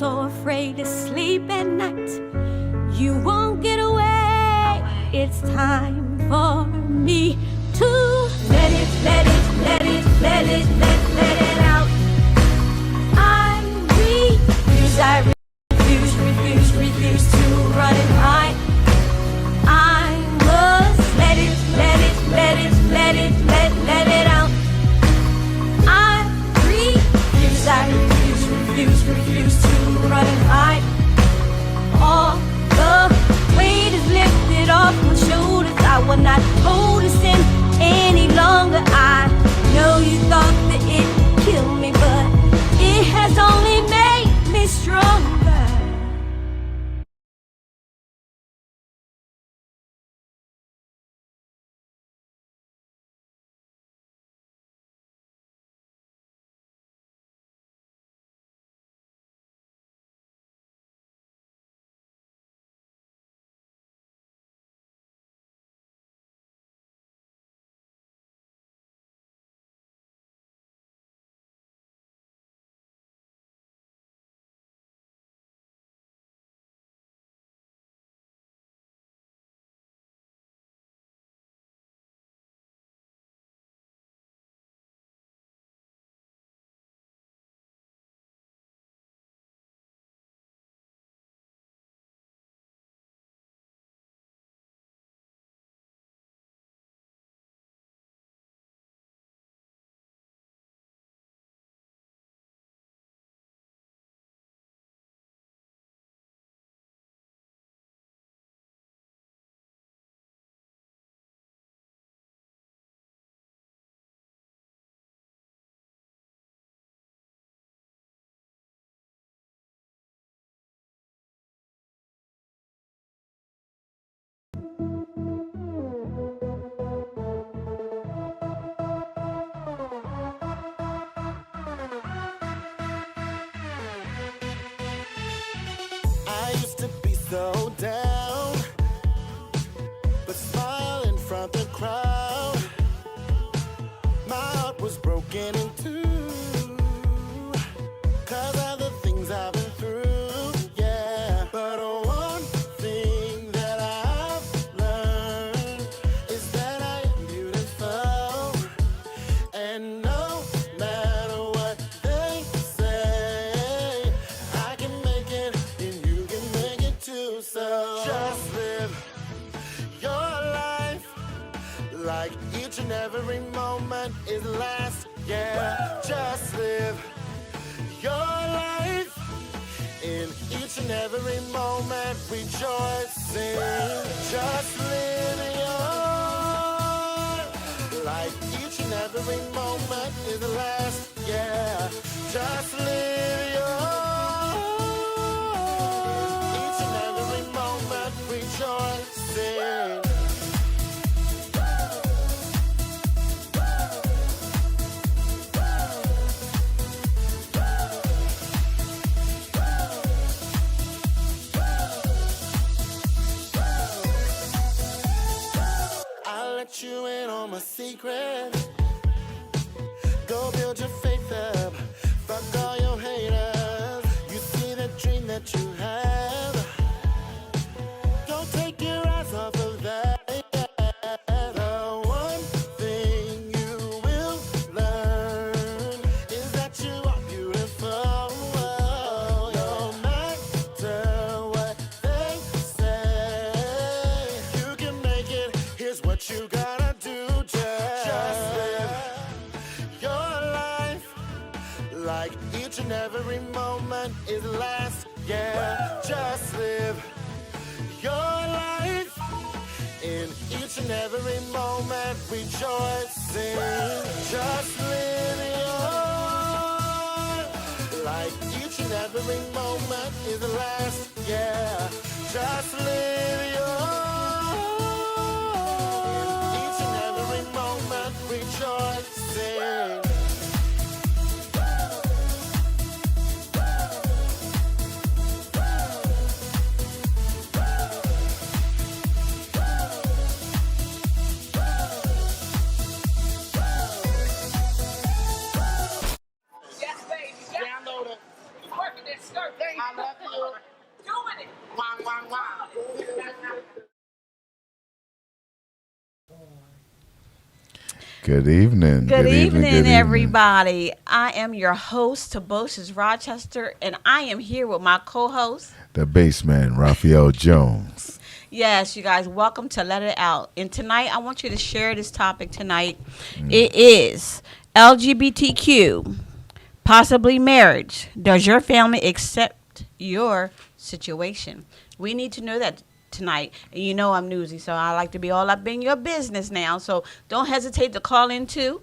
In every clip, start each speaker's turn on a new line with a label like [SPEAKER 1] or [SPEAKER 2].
[SPEAKER 1] so afraid to sleep at night. You won't get away. It's time for me to let it, let it, let it, let it, let it out. I refuse to run it hide. I must let it, let it, let it, let it, let it out. I refuse to run and hide. All the weight is lifted off my shoulders. I will not hold this in any longer. I know you thought that it would kill me, but it has only made me stronger.
[SPEAKER 2] I used to be so down, but smile in front of the crowd. My heart was broken in two, 'cause of the things I've been through, yeah. But one thing that I've learned is that I am beautiful, and no matter what they say, I can make it and you can make it too. So just live your life like each and every moment is last, yeah. Just live your life in each and every moment, rejoicing. Just live your life, each and every moment is last, yeah. Just live your each and every moment, rejoicing. I'll let you in on my secret. Go build your faith up. Fuck all your haters. You see the dream that you have. Don't take your eyes off of that. The one thing you will learn is that you are beautiful. No matter what they say, you can make it. Here's what you gotta do. Just live your life like each and every moment is last, yeah. Just live your life in each and every moment, rejoicing. Just live your life, each and every moment is last, yeah. Just live your each and every moment, rejoicing.
[SPEAKER 3] Yes, baby. Yes.
[SPEAKER 2] Download it.
[SPEAKER 3] Working this skirt.
[SPEAKER 2] love you. Doing it. Wah, wah, wah.
[SPEAKER 3] Good evening.
[SPEAKER 1] Good evening,
[SPEAKER 3] evening.
[SPEAKER 1] everybody. I am your host, Toboshes Rochester, and I am here with my co-host.
[SPEAKER 3] The bassman, Raphael Jones.
[SPEAKER 1] Yes, you guys, welcome to Let It Out. And tonight, I want you to share this topic tonight. It is LGBTQ, possibly marriage. Does your family accept your situation? We need to know that tonight. And you know I'm newsy, so I like to be all up in your business now. So don't hesitate to call in too.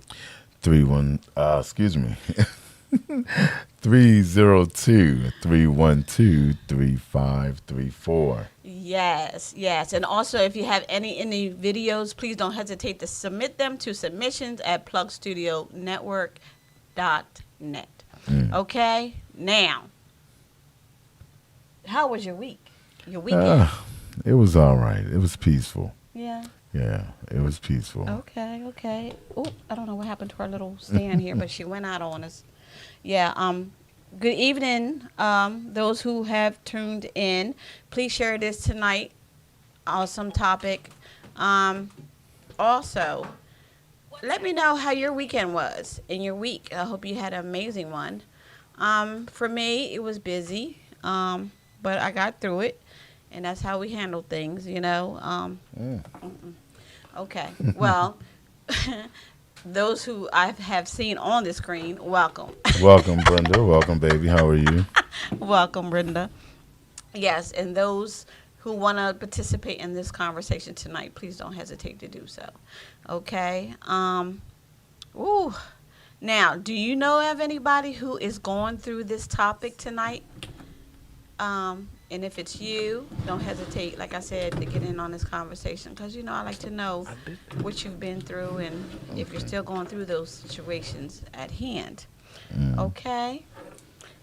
[SPEAKER 3] 302-312-3534.
[SPEAKER 1] Yes, yes. And also, if you have any videos, please don't hesitate to submit them to submissions at plugstudionetwork.net. Okay? Now, how was your week? Your weekend?
[SPEAKER 3] It was all right. It was peaceful.
[SPEAKER 1] Yeah.
[SPEAKER 3] Yeah, it was peaceful.
[SPEAKER 1] Okay, okay. Oh, I don't know what happened to our little stand here, but she went out on us. Yeah, good evening, those who have tuned in. Please share this tonight. Awesome topic. Also, let me know how your weekend was in your week. I hope you had an amazing one. For me, it was busy, but I got through it, and that's how we handle things, you know. Okay, well, those who I have seen on the screen, welcome.
[SPEAKER 3] Welcome, Brenda. Welcome, baby. How are you?
[SPEAKER 1] Welcome, Brenda. Yes, and those who want to participate in this conversation tonight, please don't hesitate to do so. Okay. Ooh. Now, do you know of anybody who is going through this topic tonight? And if it's you, don't hesitate, like I said, to get in on this conversation, because, you know, I like to know what you've been through and if you're still going through those situations at hand. Okay?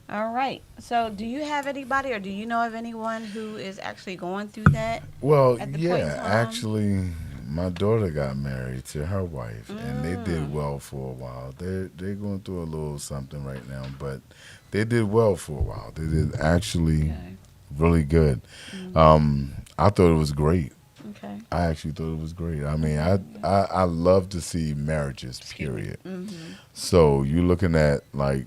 [SPEAKER 1] All right. So do you have anybody, or do you know of anyone who is actually going through that?
[SPEAKER 3] Well,
[SPEAKER 1] at the point in
[SPEAKER 3] yeah,
[SPEAKER 1] time?
[SPEAKER 3] actually, my daughter got married to her wife, and they did well for a while. They're going through a little something right now, but they did well for a while. They did actually really good. I thought it was great.
[SPEAKER 1] Okay.
[SPEAKER 3] I actually thought it was great. I mean, I love to see marriages, period. So you're looking at, like,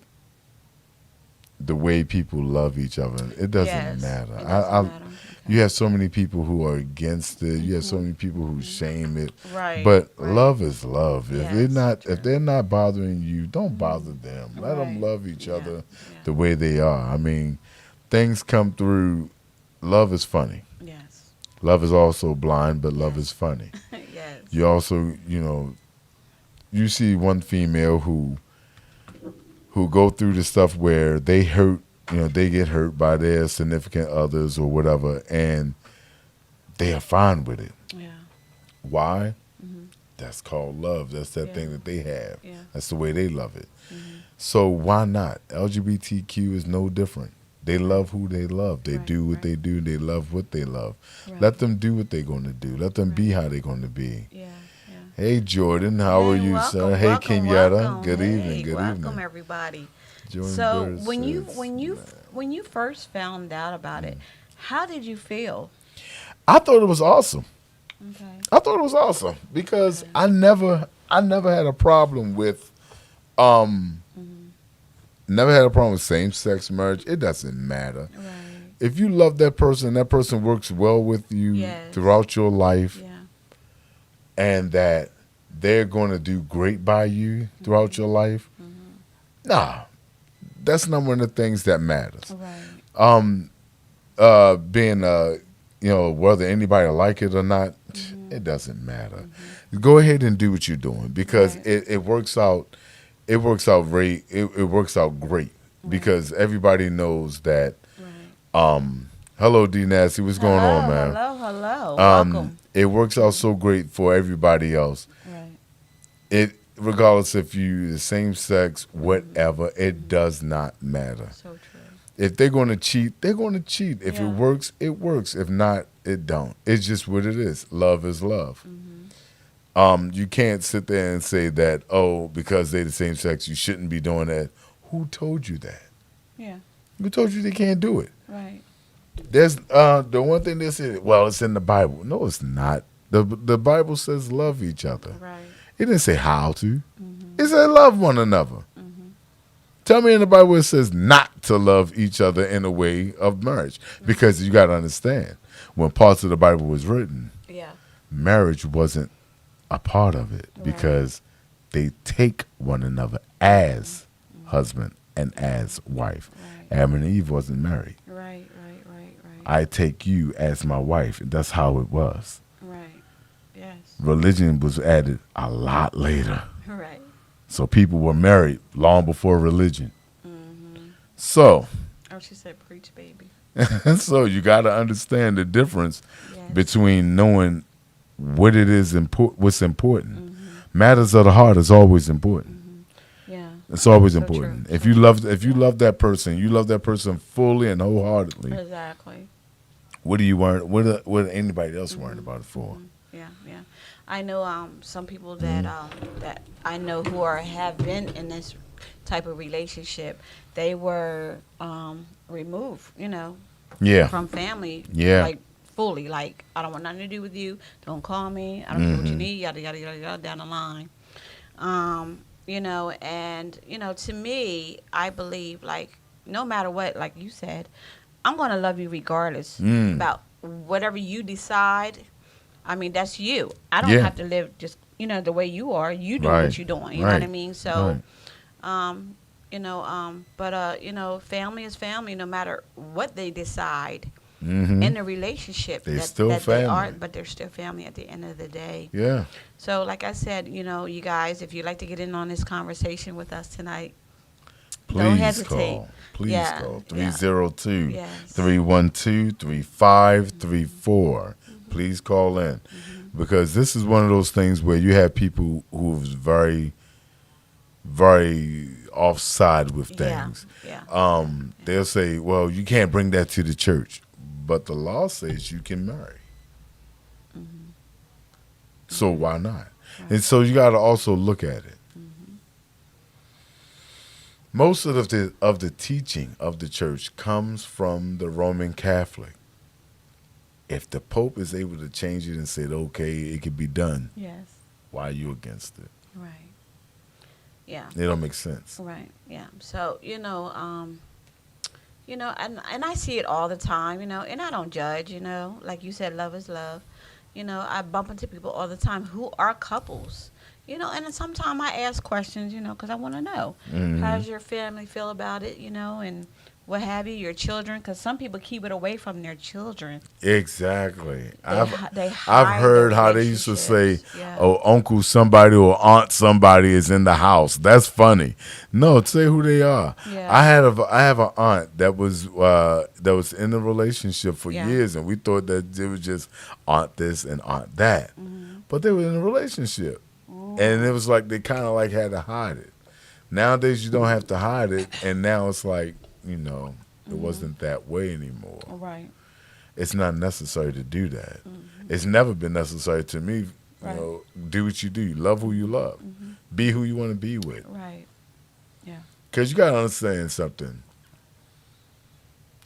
[SPEAKER 3] the way people love each other. It doesn't matter.
[SPEAKER 1] It doesn't matter.
[SPEAKER 3] You have so many people who are against it. You have so many people who shame it.
[SPEAKER 1] Right.
[SPEAKER 3] But
[SPEAKER 1] right.
[SPEAKER 3] love is love.
[SPEAKER 1] Yes,
[SPEAKER 3] If they're not bothering you, don't bother them. Let them love each other the way they are. I mean, things come through. Love is funny.
[SPEAKER 1] Yes.
[SPEAKER 3] Love is also blind, but love is funny.
[SPEAKER 1] Yes.
[SPEAKER 3] You also, you know, you see one female who go through the stuff where they hurt, you know, they get hurt by their significant others or whatever, and they are fine with it.
[SPEAKER 1] Yeah.
[SPEAKER 3] Why? That's called love. That's that thing that they have.
[SPEAKER 1] Yeah.
[SPEAKER 3] That's the way they love it. So why not? LGBTQ is no different. They love who they love. They do what they do. They love what they love. Right. Let them do what they're going to do. Let them be how they're going to be.
[SPEAKER 1] Yeah.
[SPEAKER 3] Hey, Jordan, how are you,
[SPEAKER 1] welcome,
[SPEAKER 3] sir? Hey,
[SPEAKER 1] welcome,
[SPEAKER 3] Kenyatta.
[SPEAKER 1] welcome.
[SPEAKER 3] Good evening. Good
[SPEAKER 1] welcome,
[SPEAKER 3] evening.
[SPEAKER 1] everybody.
[SPEAKER 3] Jordan
[SPEAKER 1] So
[SPEAKER 3] Bird
[SPEAKER 1] when you first found out about it, how did you feel?
[SPEAKER 3] I thought it was awesome.
[SPEAKER 1] Okay.
[SPEAKER 3] I thought it was awesome because I never had a problem with never had a problem with same-sex marriage. It doesn't matter.
[SPEAKER 1] Right.
[SPEAKER 3] If you love that person works well with you throughout your life, and that they're going to do great by you throughout your life, nah, that's not one of the things that matters.
[SPEAKER 1] Right.
[SPEAKER 3] Being you know, whether anybody like it or not, it doesn't matter. Go ahead and do what you're doing because it works out. It works out great. It works out great because everybody knows that. Hello, D Nasty. What's going on, man?
[SPEAKER 1] Hello. Welcome.
[SPEAKER 3] It works out so great for everybody else.
[SPEAKER 1] Right.
[SPEAKER 3] Regardless if you the same sex, whatever, it does not matter.
[SPEAKER 1] So true.
[SPEAKER 3] If they're going to cheat, they're going to cheat. If it works, it works. If not, it don't. It's just what it is. Love is love. You can't sit there and say that, oh, because they're the same sex, you shouldn't be doing that. Who told you that?
[SPEAKER 1] Yeah.
[SPEAKER 3] Who told you they can't do it? There's the one thing they say, well, it's in the Bible. No, it's not. The Bible says love each other.
[SPEAKER 4] Right.
[SPEAKER 3] It didn't say how to. It said love one another. Tell me in the Bible it says not to love each other in a way of marriage. Because you got to understand, when parts of the Bible was written,
[SPEAKER 4] Yeah.
[SPEAKER 3] marriage wasn't a part of it because they take one another as husband and as wife.
[SPEAKER 4] Right.
[SPEAKER 3] Adam and Eve wasn't married.
[SPEAKER 4] Right. Right. Right. Right.
[SPEAKER 3] I take you as my wife. That's how it was.
[SPEAKER 4] Right. Yes.
[SPEAKER 3] Religion was added a lot later.
[SPEAKER 4] Right.
[SPEAKER 3] So people were married long before religion. So,
[SPEAKER 4] Oh, she said, "Preach, baby."
[SPEAKER 3] so you got to understand the difference
[SPEAKER 4] Yes.
[SPEAKER 3] between knowing what it is what's important. Matters of the heart is always important.
[SPEAKER 4] Yeah.
[SPEAKER 3] It's always
[SPEAKER 4] So
[SPEAKER 3] important.
[SPEAKER 4] true.
[SPEAKER 3] If you love that person, you love that person fully and wholeheartedly.
[SPEAKER 4] Exactly.
[SPEAKER 3] What are you worrying? What anybody else worrying about it for?
[SPEAKER 4] Yeah. Yeah. I know some people that that I know who have been in this type of relationship. They were removed,
[SPEAKER 3] Yeah,
[SPEAKER 4] from family.
[SPEAKER 3] Yeah.
[SPEAKER 4] Like fully. Like, I don't want nothing to do with you. Don't call me. I don't know what you need. Yada yada yada yada down the line. And to me, I believe, like, no matter what, like you said, I'm gonna love you regardless about whatever you decide. I mean, that's you. I don't
[SPEAKER 3] Yeah.
[SPEAKER 4] have to live just the way you are. You do
[SPEAKER 3] Right.
[SPEAKER 4] what you're doing. You know what I
[SPEAKER 3] Right.
[SPEAKER 4] mean? So,
[SPEAKER 3] Right.
[SPEAKER 4] family is family, no matter what they decide
[SPEAKER 3] Mhm.
[SPEAKER 4] in the relationship.
[SPEAKER 3] They still
[SPEAKER 4] they are,
[SPEAKER 3] family.
[SPEAKER 4] but they're still family at the end of the day.
[SPEAKER 3] Yeah.
[SPEAKER 4] So, like I said, you guys, if you'd like to get in on this conversation with us tonight, don't
[SPEAKER 3] Please
[SPEAKER 4] hesitate.
[SPEAKER 3] call. Please
[SPEAKER 4] Yeah,
[SPEAKER 3] call.
[SPEAKER 4] yeah.
[SPEAKER 3] 302
[SPEAKER 4] Yes.
[SPEAKER 3] 312 3534. Please call in. Because this is one of those things where you have people who's very, very offside with things.
[SPEAKER 4] Yeah.
[SPEAKER 3] They'll say, well, you can't bring that to the church. But the law says you can marry. So why not? And so you got to also look at it. Most of the teaching of the church comes from the Roman Catholic. If the Pope is able to change it and say, okay, it can be done,
[SPEAKER 4] Yes.
[SPEAKER 3] why are you against it?
[SPEAKER 4] Right. Yeah.
[SPEAKER 3] It don't make sense.
[SPEAKER 4] Right. Yeah. So and I see it all the time, and I don't judge, like you said, love is love. I bump into people all the time who are couples, and then sometimes I ask questions, because I want to know how does your family feel about it, and what have you, your children, because some people keep it away from their children.
[SPEAKER 3] Exactly.
[SPEAKER 4] They
[SPEAKER 3] I've
[SPEAKER 4] hide
[SPEAKER 3] heard
[SPEAKER 4] their
[SPEAKER 3] how they used to say,
[SPEAKER 4] relationships. Yeah.
[SPEAKER 3] oh, uncle somebody or aunt somebody is in the house. That's funny. No, say who they are.
[SPEAKER 4] Yeah.
[SPEAKER 3] I have an aunt that was in a relationship for
[SPEAKER 4] Yeah.
[SPEAKER 3] years, and we thought that it was just aunt this and aunt that, but they were in a relationship, and it was like they kind of like had to hide it. Nowadays you don't have to hide it, and now it's like it wasn't that way anymore.
[SPEAKER 4] Right.
[SPEAKER 3] It's not necessary to do that. It's never been necessary to me.
[SPEAKER 4] Right.
[SPEAKER 3] Do what you do. Love who you love. Be who you want to be with.
[SPEAKER 4] Right. Yeah.
[SPEAKER 3] Because you got to understand something.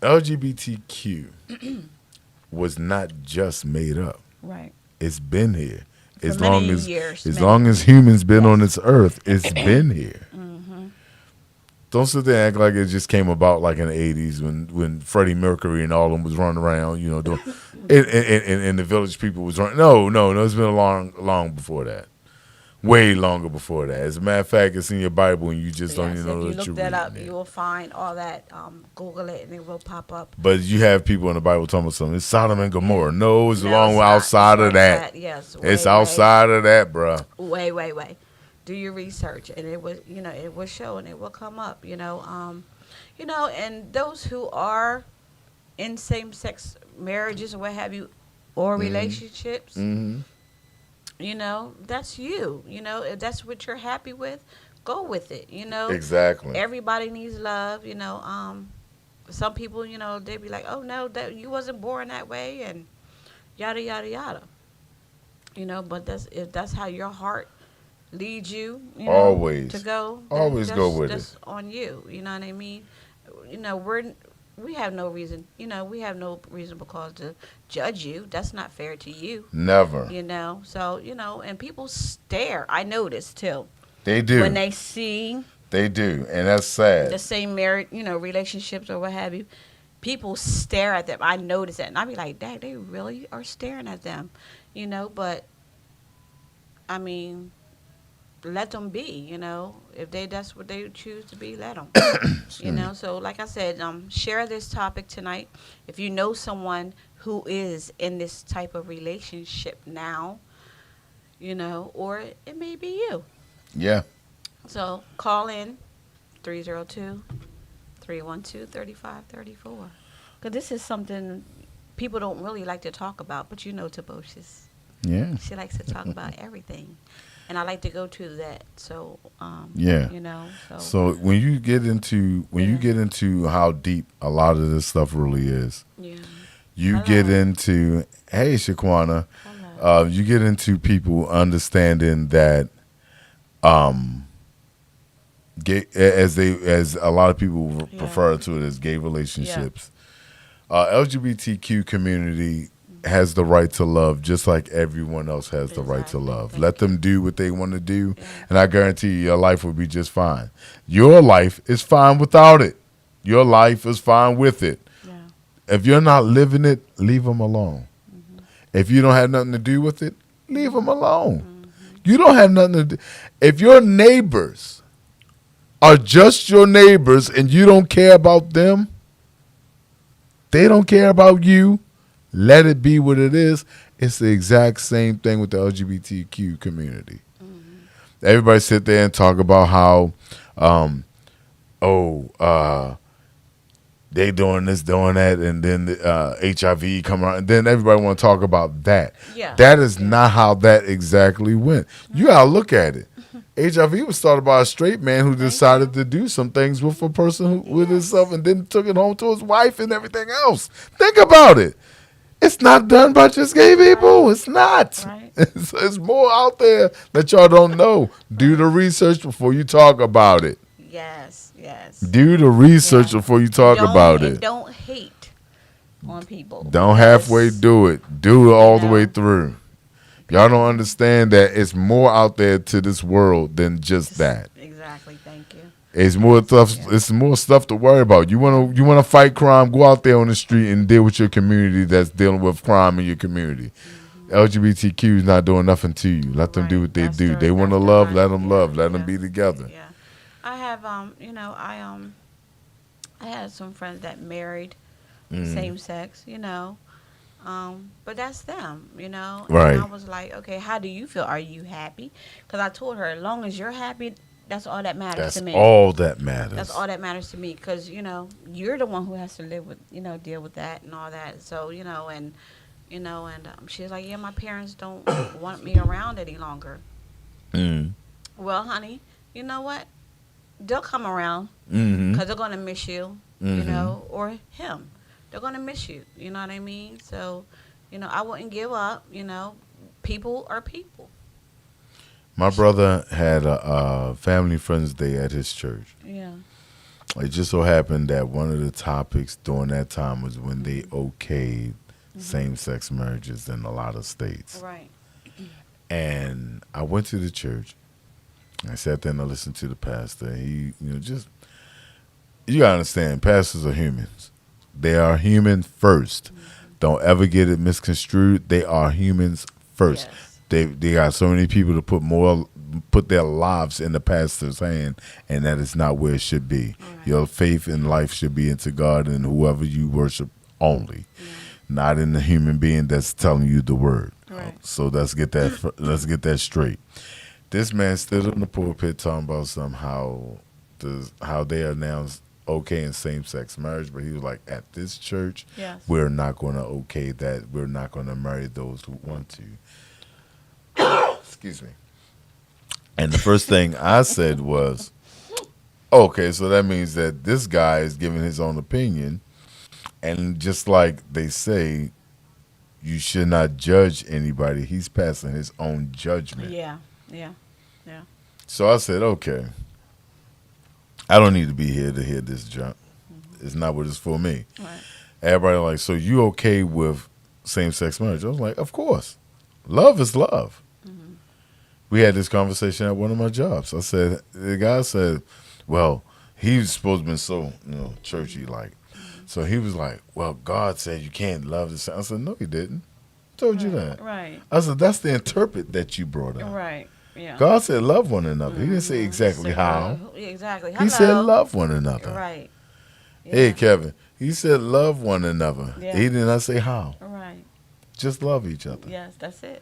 [SPEAKER 3] LGBTQ was not just made up.
[SPEAKER 4] Right.
[SPEAKER 3] It's been here.
[SPEAKER 4] For
[SPEAKER 3] As
[SPEAKER 4] many
[SPEAKER 3] long as
[SPEAKER 4] years,
[SPEAKER 3] as
[SPEAKER 4] many
[SPEAKER 3] long as humans been on this earth, it's been here. Don't sit there and act like it just came about like in the 80s when Freddie Mercury and all of them was running around, doing, and the village people was running. No, it's been long before that. Way longer before that. As a matter of fact, it's in your Bible and you just don't even know
[SPEAKER 4] if you
[SPEAKER 3] that you're
[SPEAKER 4] look that up,
[SPEAKER 3] reading it.
[SPEAKER 4] you will find all that. Google it and it will pop up.
[SPEAKER 3] But you have people in the Bible talking about something. It's Sodom and Gomorrah. No, it's
[SPEAKER 4] No,
[SPEAKER 3] long
[SPEAKER 4] it's not.
[SPEAKER 3] outside
[SPEAKER 4] It's
[SPEAKER 3] of that.
[SPEAKER 4] outside, yes,
[SPEAKER 3] It's
[SPEAKER 4] way,
[SPEAKER 3] outside of that, bruh.
[SPEAKER 4] Way. Do your research, and it will, it will show, and it will come up, and those who are in same-sex marriages or what have you, or relationships, that's you. If that's what you're happy with, go with it.
[SPEAKER 3] Exactly.
[SPEAKER 4] Everybody needs love. Some people, they be like, oh no, that you wasn't born that way, and yada yada yada. But if that's how your heart lead you,
[SPEAKER 3] Always.
[SPEAKER 4] to go.
[SPEAKER 3] Always go with
[SPEAKER 4] that's on you. You know what I mean? we have no reason, we have no reasonable cause to judge you. That's not fair to you,
[SPEAKER 3] Never.
[SPEAKER 4] So, and people stare. I notice too
[SPEAKER 3] They
[SPEAKER 4] when
[SPEAKER 3] do.
[SPEAKER 4] they see
[SPEAKER 3] They do, and that's sad.
[SPEAKER 4] the same married, relationships or what have you. People stare at them. I notice that, and I be like, "Dang, they really are staring at them," But I mean, let them be. If that's what they choose to be, let them. So like I said, share this topic tonight. If you know someone who is in this type of relationship now, or it may be you.
[SPEAKER 3] Yeah.
[SPEAKER 4] So call in 302-312-3534. Because this is something people don't really like to talk about, but Taboshes.
[SPEAKER 3] Yeah.
[SPEAKER 4] She likes to talk about everything. And I like to go to that. So,
[SPEAKER 3] Yeah.
[SPEAKER 4] So
[SPEAKER 3] So when you get into how deep a lot of this stuff really is,
[SPEAKER 4] yeah.
[SPEAKER 3] you
[SPEAKER 4] Hello.
[SPEAKER 3] get into Shaquana,
[SPEAKER 4] Hello.
[SPEAKER 3] you get into people understanding that gay, as a lot of people
[SPEAKER 4] Yeah.
[SPEAKER 3] prefer to it as gay relationships. LGBTQ community has the right to love just like everyone else has the right to
[SPEAKER 4] Exactly.
[SPEAKER 3] love.
[SPEAKER 4] Thank
[SPEAKER 3] Let
[SPEAKER 4] you.
[SPEAKER 3] them do what they want to do,
[SPEAKER 4] Yeah.
[SPEAKER 3] and I guarantee you your life will be just fine. Your life is fine without it. Your life is fine with it.
[SPEAKER 4] Yeah.
[SPEAKER 3] If you're not living it, leave them alone.
[SPEAKER 4] Mm-hmm.
[SPEAKER 3] If you don't have nothing to do with it, leave them alone.
[SPEAKER 4] Mm-hmm.
[SPEAKER 3] You don't have nothing to do. If your neighbors are just your neighbors and you don't care about them, they don't care about you, let it be what it is. It's the exact same thing with the LGBTQ community.
[SPEAKER 4] Mm-hmm.
[SPEAKER 3] Everybody sit there and talk about how, they doing this, doing that, and then HIV come around, and then everybody want to talk about that.
[SPEAKER 4] Yeah.
[SPEAKER 3] That is not how that exactly went. You gotta look at it. HIV was started by a straight man who decided to do some things with a person with himself, and then took it home to his wife and everything else. Think about it. It's not done by just gay people. It's not.
[SPEAKER 4] Right.
[SPEAKER 3] It's more out there that y'all don't know. Do the research before you talk about it.
[SPEAKER 4] Yes. Yes.
[SPEAKER 3] Do the research before you talk about
[SPEAKER 4] And
[SPEAKER 3] it.
[SPEAKER 4] don't hate on people.
[SPEAKER 3] Don't
[SPEAKER 4] because-
[SPEAKER 3] halfway do it. Do it all the way
[SPEAKER 4] know.
[SPEAKER 3] through. Y'all don't understand that it's more out there to this world than just that.
[SPEAKER 4] Exactly. Thank you.
[SPEAKER 3] It's more stuff. It's more stuff to worry about. You wanna fight crime? Go out there on the street and deal with your community that's dealing with crime in your community. LGBTQ is not doing nothing to you. Let them do
[SPEAKER 4] Right.
[SPEAKER 3] what they
[SPEAKER 4] That's
[SPEAKER 3] do.
[SPEAKER 4] their-
[SPEAKER 3] They want to
[SPEAKER 4] that's their
[SPEAKER 3] love.
[SPEAKER 4] right.
[SPEAKER 3] Let them love. Let them
[SPEAKER 4] Yeah.
[SPEAKER 3] be together.
[SPEAKER 4] Yeah. I have I had some friends that married same sex, but that's them,
[SPEAKER 3] Right.
[SPEAKER 4] And I was like, okay, how do you feel? Are you happy? Because I told her, as long as you're happy, that's all that matters
[SPEAKER 3] That's
[SPEAKER 4] to me.
[SPEAKER 3] all that matters.
[SPEAKER 4] That's all that matters to me, because you're the one who has to live with, deal with that and all that. So she's like, yeah, my parents don't want me around any longer.
[SPEAKER 3] Mm.
[SPEAKER 4] Well, honey, you know what? They'll come around
[SPEAKER 3] Mm-hmm.
[SPEAKER 4] because they're gonna miss you,
[SPEAKER 3] Mhm.
[SPEAKER 4] or him. They're gonna miss you. You know what I mean? So, I wouldn't give up. People are people.
[SPEAKER 3] My brother had a family friends day at his church.
[SPEAKER 4] Yeah.
[SPEAKER 3] It just so happened that one of the topics during that time was when they okayed same-sex marriages in a lot of states.
[SPEAKER 4] Right.
[SPEAKER 3] And I went to the church. I sat there and I listened to the pastor. He, you gotta understand, pastors are humans. They are human first. Don't ever get it misconstrued. They are humans first.
[SPEAKER 4] Yes.
[SPEAKER 3] They got so many people to put their lives in the pastor's hand, and that is not where it should be.
[SPEAKER 4] Right.
[SPEAKER 3] Your faith in life should be into God and whoever you worship only, not in the human being that's telling you the word.
[SPEAKER 4] Right.
[SPEAKER 3] So let's get that straight. This man stood up in the pulpit talking about how they are now okay in same-sex marriage, but he was like, at this church,
[SPEAKER 4] Yes.
[SPEAKER 3] we're not going to okay that. We're not going to marry those who want to. Excuse me. And the first thing I said was, okay, so that means that this guy is giving his own opinion, and just like they say, you should not judge anybody. He's passing his own judgment.
[SPEAKER 4] Yeah. Yeah.
[SPEAKER 3] So I said, okay, I don't need to be here to hear this junk. it's not what it's for me.
[SPEAKER 4] Right.
[SPEAKER 3] Everybody like, so you okay with same-sex marriage? I was like, of course. Love is love.
[SPEAKER 4] Mm-hmm.
[SPEAKER 3] We had this conversation at one of my jobs. I said, the guy said, well, he was supposed to be so, churchy like. So he was like, well, God said you can't love the same. I said, no, he didn't. Told you that.
[SPEAKER 4] Right.
[SPEAKER 3] I said, that's the interpret that you brought up.
[SPEAKER 4] Right. Yeah.
[SPEAKER 3] God said love one another. He didn't say exactly how.
[SPEAKER 4] Exactly.
[SPEAKER 3] He said love one another.
[SPEAKER 4] Right. Yeah.
[SPEAKER 3] Hey, Kevin, he said love one another.
[SPEAKER 4] Yeah.
[SPEAKER 3] He did not say how.
[SPEAKER 4] Right.
[SPEAKER 3] Just love each other.
[SPEAKER 4] Yes, that's it.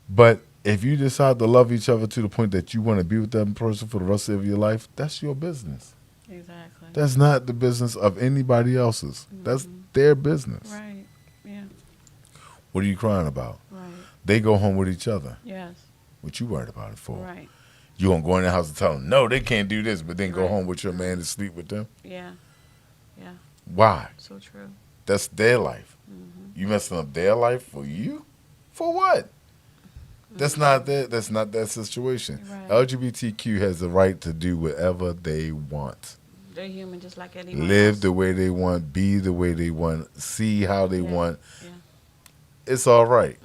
[SPEAKER 3] But if you decide to love each other to the point that you want to be with that person for the rest of your life, that's your business.
[SPEAKER 4] Exactly.
[SPEAKER 3] That's not the business of anybody else's. That's their business.
[SPEAKER 4] Right. Yeah.
[SPEAKER 3] What are you crying about?
[SPEAKER 4] Right.
[SPEAKER 3] They go home with each other.
[SPEAKER 4] Yes.
[SPEAKER 3] What you worried about it for?
[SPEAKER 4] Right.
[SPEAKER 3] You gonna go in their house and tell them, no, they can't do this, but then go
[SPEAKER 4] Right.
[SPEAKER 3] home with your man and sleep with them?
[SPEAKER 4] Yeah. Yeah.
[SPEAKER 3] Why?
[SPEAKER 4] So true.
[SPEAKER 3] That's their life. You messing up their life for you? For what? That's not that situation.
[SPEAKER 4] Right.
[SPEAKER 3] LGBTQ has the right to do whatever they want.
[SPEAKER 4] They're human just like anyone
[SPEAKER 3] Live
[SPEAKER 4] else.
[SPEAKER 3] the way they want, be the way they want, see how they want.
[SPEAKER 4] Yeah.
[SPEAKER 3] It's all right.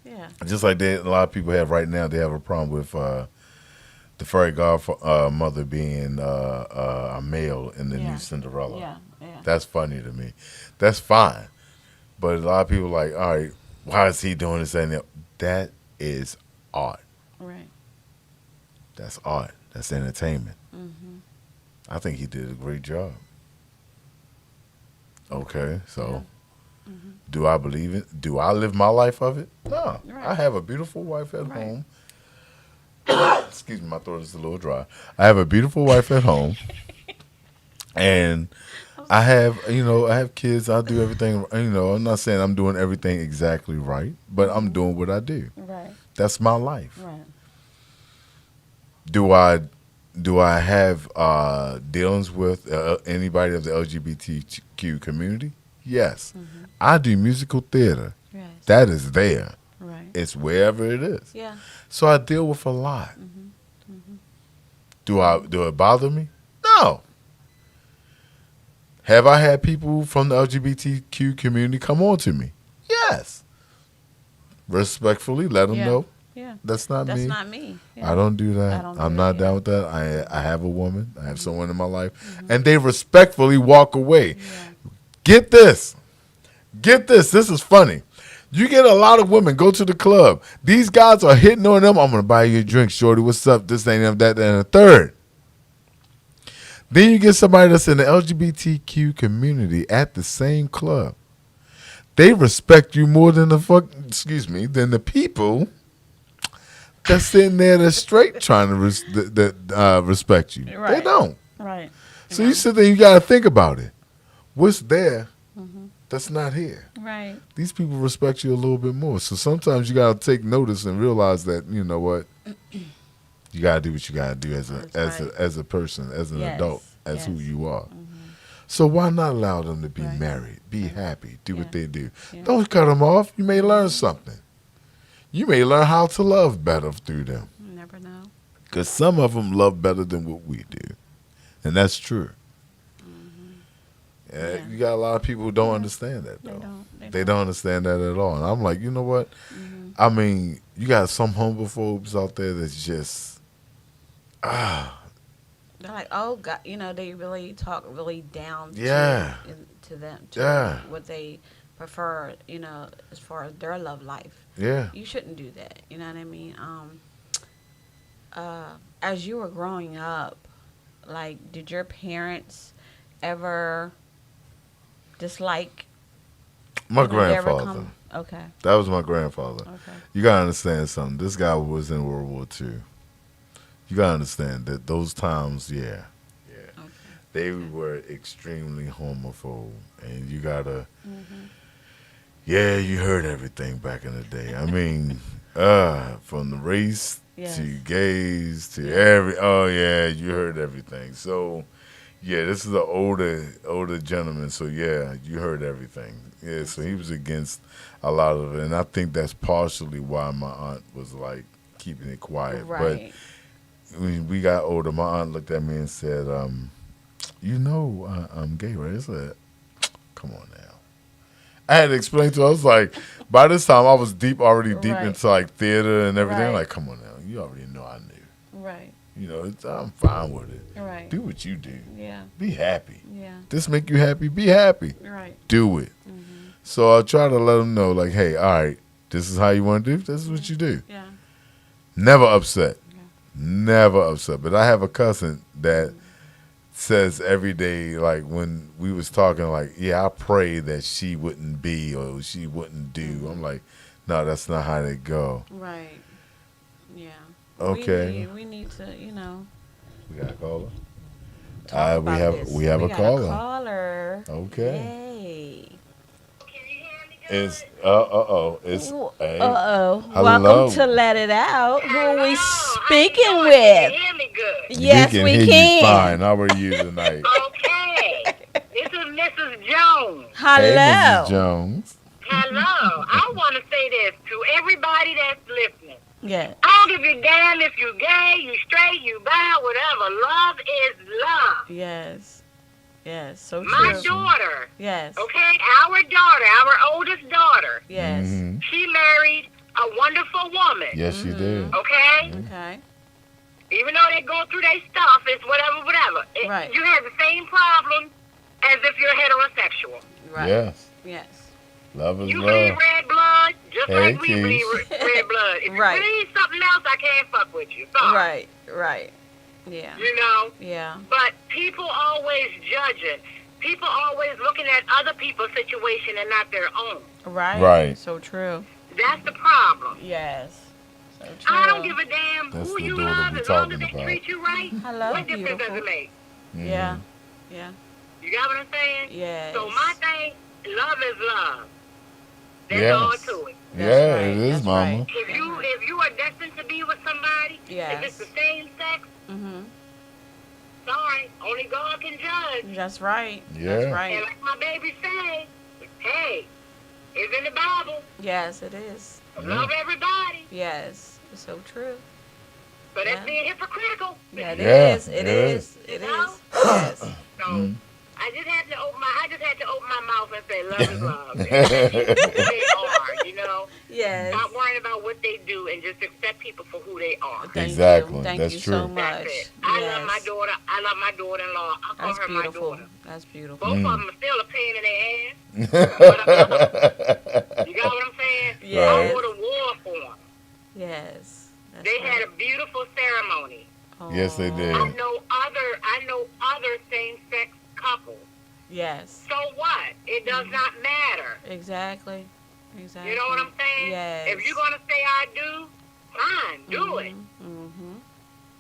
[SPEAKER 4] Yeah.
[SPEAKER 3] Just like a lot of people have right now, they have a problem with the fairy godmother being a male in the
[SPEAKER 4] Yeah.
[SPEAKER 3] new Cinderella.
[SPEAKER 4] Yeah. Yeah.
[SPEAKER 3] That's funny to me. That's fine. But a lot of people are like, all right, why is he doing this and that? That is art.
[SPEAKER 4] Right.
[SPEAKER 3] That's art. That's entertainment.
[SPEAKER 4] Mm-hmm.
[SPEAKER 3] I think he did a great job. Okay, so do I believe it? Do I live my life of it? No.
[SPEAKER 4] Right.
[SPEAKER 3] I have a beautiful wife at
[SPEAKER 4] Right.
[SPEAKER 3] home. Excuse me, my throat is a little dry. I have a beautiful wife at home. And I have kids. I do everything, I'm not saying I'm doing everything exactly right, but I'm doing what I do.
[SPEAKER 4] Right.
[SPEAKER 3] That's my life.
[SPEAKER 4] Right.
[SPEAKER 3] Do I have dealings with anybody of the LGBTQ community? Yes. I do musical theater.
[SPEAKER 4] Right.
[SPEAKER 3] That is there.
[SPEAKER 4] Right.
[SPEAKER 3] It's wherever it is.
[SPEAKER 4] Yeah.
[SPEAKER 3] So I deal with a lot. Do it bother me? No. Have I had people from the LGBTQ community come on to me? Yes. Respectfully, let them
[SPEAKER 4] Yeah.
[SPEAKER 3] know
[SPEAKER 4] Yeah.
[SPEAKER 3] that's not
[SPEAKER 4] That's
[SPEAKER 3] me.
[SPEAKER 4] not me. Yeah.
[SPEAKER 3] I don't do that.
[SPEAKER 4] I don't do
[SPEAKER 3] I'm
[SPEAKER 4] that
[SPEAKER 3] not
[SPEAKER 4] either.
[SPEAKER 3] down with that. I have a woman. I have someone in my life. And they respectfully walk away.
[SPEAKER 4] Yeah.
[SPEAKER 3] Get this. Get this. This is funny. You get a lot of women go to the club. These guys are hitting on them. I'm going to buy you a drink, shorty. What's up? This ain't that, and a third. Then you get somebody that's in the LGBTQ community at the same club. They respect you more than than the people that's sitting there that's straight trying to respect you. They
[SPEAKER 4] Right.
[SPEAKER 3] don't.
[SPEAKER 4] Right.
[SPEAKER 3] So you sit there, you got to think about it. What's there that's not here?
[SPEAKER 4] Right.
[SPEAKER 3] These people respect you a little bit more. So sometimes you got to take notice and realize that, you know what, you got to do what you got to do as a person, as an
[SPEAKER 4] Yes.
[SPEAKER 3] adult, as who
[SPEAKER 4] Yes.
[SPEAKER 3] you are. So why not allow them to be
[SPEAKER 4] Right.
[SPEAKER 3] married, be happy, do what they do?
[SPEAKER 4] Yeah.
[SPEAKER 3] Don't cut them off. You may learn something. You may learn how to love better through them.
[SPEAKER 4] You never know.
[SPEAKER 3] Because some of them love better than what we do. And that's true.
[SPEAKER 4] Yeah.
[SPEAKER 3] You got a lot of people who don't understand that,
[SPEAKER 4] They
[SPEAKER 3] though.
[SPEAKER 4] don't.
[SPEAKER 3] They don't understand that at all. And I'm like, you know what? I mean, you got some homophobes out there that's just,
[SPEAKER 4] They're like, oh God, they really talk really down
[SPEAKER 3] Yeah.
[SPEAKER 4] to them,
[SPEAKER 3] Yeah.
[SPEAKER 4] what they prefer, as far as their love life.
[SPEAKER 3] yeah.
[SPEAKER 4] You shouldn't do that. You know what I mean? As you were growing up, like, did your parents ever dislike?
[SPEAKER 3] My
[SPEAKER 4] did they ever
[SPEAKER 3] grandfather.
[SPEAKER 4] Okay.
[SPEAKER 3] That was my grandfather.
[SPEAKER 4] Okay.
[SPEAKER 3] You got to understand something. This guy was in World War II. You got to understand that those times, yeah.
[SPEAKER 4] Okay.
[SPEAKER 3] They were extremely homophobe. And you got to, yeah, you heard everything back in the day. I mean, from the race
[SPEAKER 4] Yes.
[SPEAKER 3] to gays to you heard everything. So, yeah, this is an older gentleman. So, yeah, you heard everything. Yeah, so he was against a lot of it. And I think that's partially why my aunt was, like, keeping it quiet.
[SPEAKER 4] Right.
[SPEAKER 3] But when we got older, my aunt looked at me and said, I'm gay, right? It's like, come on now. I had to explain to her. I was like, by this time, I was already deep
[SPEAKER 4] Right.
[SPEAKER 3] into like theater and everything. I'm
[SPEAKER 4] Right.
[SPEAKER 3] like, come on now, you already know I knew.
[SPEAKER 4] Right.
[SPEAKER 3] I'm fine with it.
[SPEAKER 4] Right.
[SPEAKER 3] Do what you do.
[SPEAKER 4] Yeah.
[SPEAKER 3] Be happy.
[SPEAKER 4] Yeah.
[SPEAKER 3] This make you happy? Be happy.
[SPEAKER 4] Right.
[SPEAKER 3] Do it. So I try to let them know, like, hey, all right, this is how you want to do. This is what you do.
[SPEAKER 4] Yeah.
[SPEAKER 3] Never upset.
[SPEAKER 4] Yeah.
[SPEAKER 3] Never upset. But I have a cousin that says every day, like when we was talking, like, yeah, I pray that she wouldn't be or she wouldn't do. I'm like, no, that's not how they go.
[SPEAKER 4] Right. Yeah.
[SPEAKER 3] Okay.
[SPEAKER 4] We need to,
[SPEAKER 3] We got a caller.
[SPEAKER 4] talk about this.
[SPEAKER 3] We have a
[SPEAKER 4] got
[SPEAKER 3] caller.
[SPEAKER 4] A caller.
[SPEAKER 3] Okay.
[SPEAKER 4] Yay.
[SPEAKER 3] It's It's hey.
[SPEAKER 4] Uh-oh.
[SPEAKER 3] Hello.
[SPEAKER 4] Welcome to Let It Out. Who are we speaking
[SPEAKER 5] Can
[SPEAKER 4] with?
[SPEAKER 5] you hear me good?
[SPEAKER 4] Yes,
[SPEAKER 3] we
[SPEAKER 4] we
[SPEAKER 3] can hear
[SPEAKER 4] can.
[SPEAKER 3] you fine. How are you tonight?
[SPEAKER 5] Okay. This is Mrs. Jones.
[SPEAKER 3] Hey,
[SPEAKER 4] Hello.
[SPEAKER 3] Mrs. Jones.
[SPEAKER 5] Hello. I want to say this to everybody that's listening.
[SPEAKER 4] Yeah.
[SPEAKER 5] I don't give a damn if you gay, you straight, you bi, whatever. Love is love.
[SPEAKER 4] Yes. Yes. So
[SPEAKER 5] My
[SPEAKER 4] true.
[SPEAKER 5] daughter,
[SPEAKER 4] Yes.
[SPEAKER 5] okay, our oldest daughter,
[SPEAKER 4] Yes.
[SPEAKER 3] Mhm.
[SPEAKER 5] she married a wonderful woman.
[SPEAKER 3] Yes, you did.
[SPEAKER 5] Okay?
[SPEAKER 4] Okay.
[SPEAKER 5] Even though they go through their stuff, it's whatever.
[SPEAKER 4] Right.
[SPEAKER 5] You have the same problem as if you're heterosexual.
[SPEAKER 4] Right.
[SPEAKER 3] Yes.
[SPEAKER 4] Yes.
[SPEAKER 3] Love is
[SPEAKER 5] You
[SPEAKER 3] love.
[SPEAKER 5] bleed red blood, just
[SPEAKER 3] Hey,
[SPEAKER 5] like we
[SPEAKER 3] Keith.
[SPEAKER 5] bleed red blood. If
[SPEAKER 4] Right.
[SPEAKER 5] you bleed something else, I can't fuck with you. Sorry.
[SPEAKER 4] Right. Right. Yeah.
[SPEAKER 5] You know?
[SPEAKER 4] Yeah.
[SPEAKER 5] But people always judging. People always looking at other people's situation and not their own.
[SPEAKER 4] Right.
[SPEAKER 3] Right.
[SPEAKER 4] So true.
[SPEAKER 5] That's the problem.
[SPEAKER 4] Yes. So true.
[SPEAKER 5] I don't give a damn
[SPEAKER 3] That's
[SPEAKER 5] who
[SPEAKER 3] the
[SPEAKER 5] you
[SPEAKER 3] daughter
[SPEAKER 5] love
[SPEAKER 3] we
[SPEAKER 5] as long as
[SPEAKER 3] talking
[SPEAKER 5] they
[SPEAKER 3] about.
[SPEAKER 5] treat you right.
[SPEAKER 4] Hello,
[SPEAKER 5] What difference
[SPEAKER 4] beautiful.
[SPEAKER 5] does it make?
[SPEAKER 4] Yeah. Yeah.
[SPEAKER 5] You got what I'm saying?
[SPEAKER 4] Yes.
[SPEAKER 5] So my thing, love is love. That's
[SPEAKER 3] Yes.
[SPEAKER 5] all to it.
[SPEAKER 3] Yeah,
[SPEAKER 4] right,
[SPEAKER 3] it is,
[SPEAKER 4] that's
[SPEAKER 3] Mama.
[SPEAKER 4] right.
[SPEAKER 5] If you are destined to be with somebody,
[SPEAKER 4] Yes.
[SPEAKER 5] if it's the same sex,
[SPEAKER 4] Mhm.
[SPEAKER 5] sorry, only God can judge.
[SPEAKER 4] That's right.
[SPEAKER 3] Yeah.
[SPEAKER 4] That's
[SPEAKER 5] And
[SPEAKER 4] right.
[SPEAKER 5] like my baby said, hey, it's in the Bible.
[SPEAKER 4] Yes, it is.
[SPEAKER 5] Love everybody,
[SPEAKER 4] Yes. It's so true.
[SPEAKER 5] but
[SPEAKER 4] Yeah.
[SPEAKER 5] that's being hypocritical.
[SPEAKER 4] Yeah, it
[SPEAKER 3] Yeah,
[SPEAKER 4] is. It
[SPEAKER 3] it
[SPEAKER 4] is. It
[SPEAKER 5] You know?
[SPEAKER 4] is. Yes.
[SPEAKER 5] So I just had to open my mouth and say love is love. They are, you know.
[SPEAKER 4] Yes.
[SPEAKER 5] Not worrying about what they do and just accept people for who they are.
[SPEAKER 4] Thank
[SPEAKER 3] Exactly.
[SPEAKER 4] You. Thank
[SPEAKER 3] That's
[SPEAKER 4] you
[SPEAKER 3] true.
[SPEAKER 4] so much.
[SPEAKER 5] That's it. I
[SPEAKER 4] Yes.
[SPEAKER 5] love my daughter. I love my daughter-in-law. I call
[SPEAKER 4] That's
[SPEAKER 5] her my
[SPEAKER 4] beautiful.
[SPEAKER 5] daughter.
[SPEAKER 4] That's beautiful.
[SPEAKER 5] Both of them are still a pain in their ass. But I love 'em. You got what I'm saying?
[SPEAKER 4] Yes.
[SPEAKER 5] I go to war for them.
[SPEAKER 4] Yes. That's
[SPEAKER 5] They
[SPEAKER 4] right.
[SPEAKER 5] had a beautiful ceremony.
[SPEAKER 3] Yes, they did.
[SPEAKER 5] I know other same-sex couples.
[SPEAKER 4] Yes.
[SPEAKER 5] So what? It does not matter.
[SPEAKER 4] Exactly. Exactly.
[SPEAKER 5] You know what I'm saying?
[SPEAKER 4] Yes.
[SPEAKER 5] If you're gonna say I do, fine, do it.
[SPEAKER 4] Mm-hmm.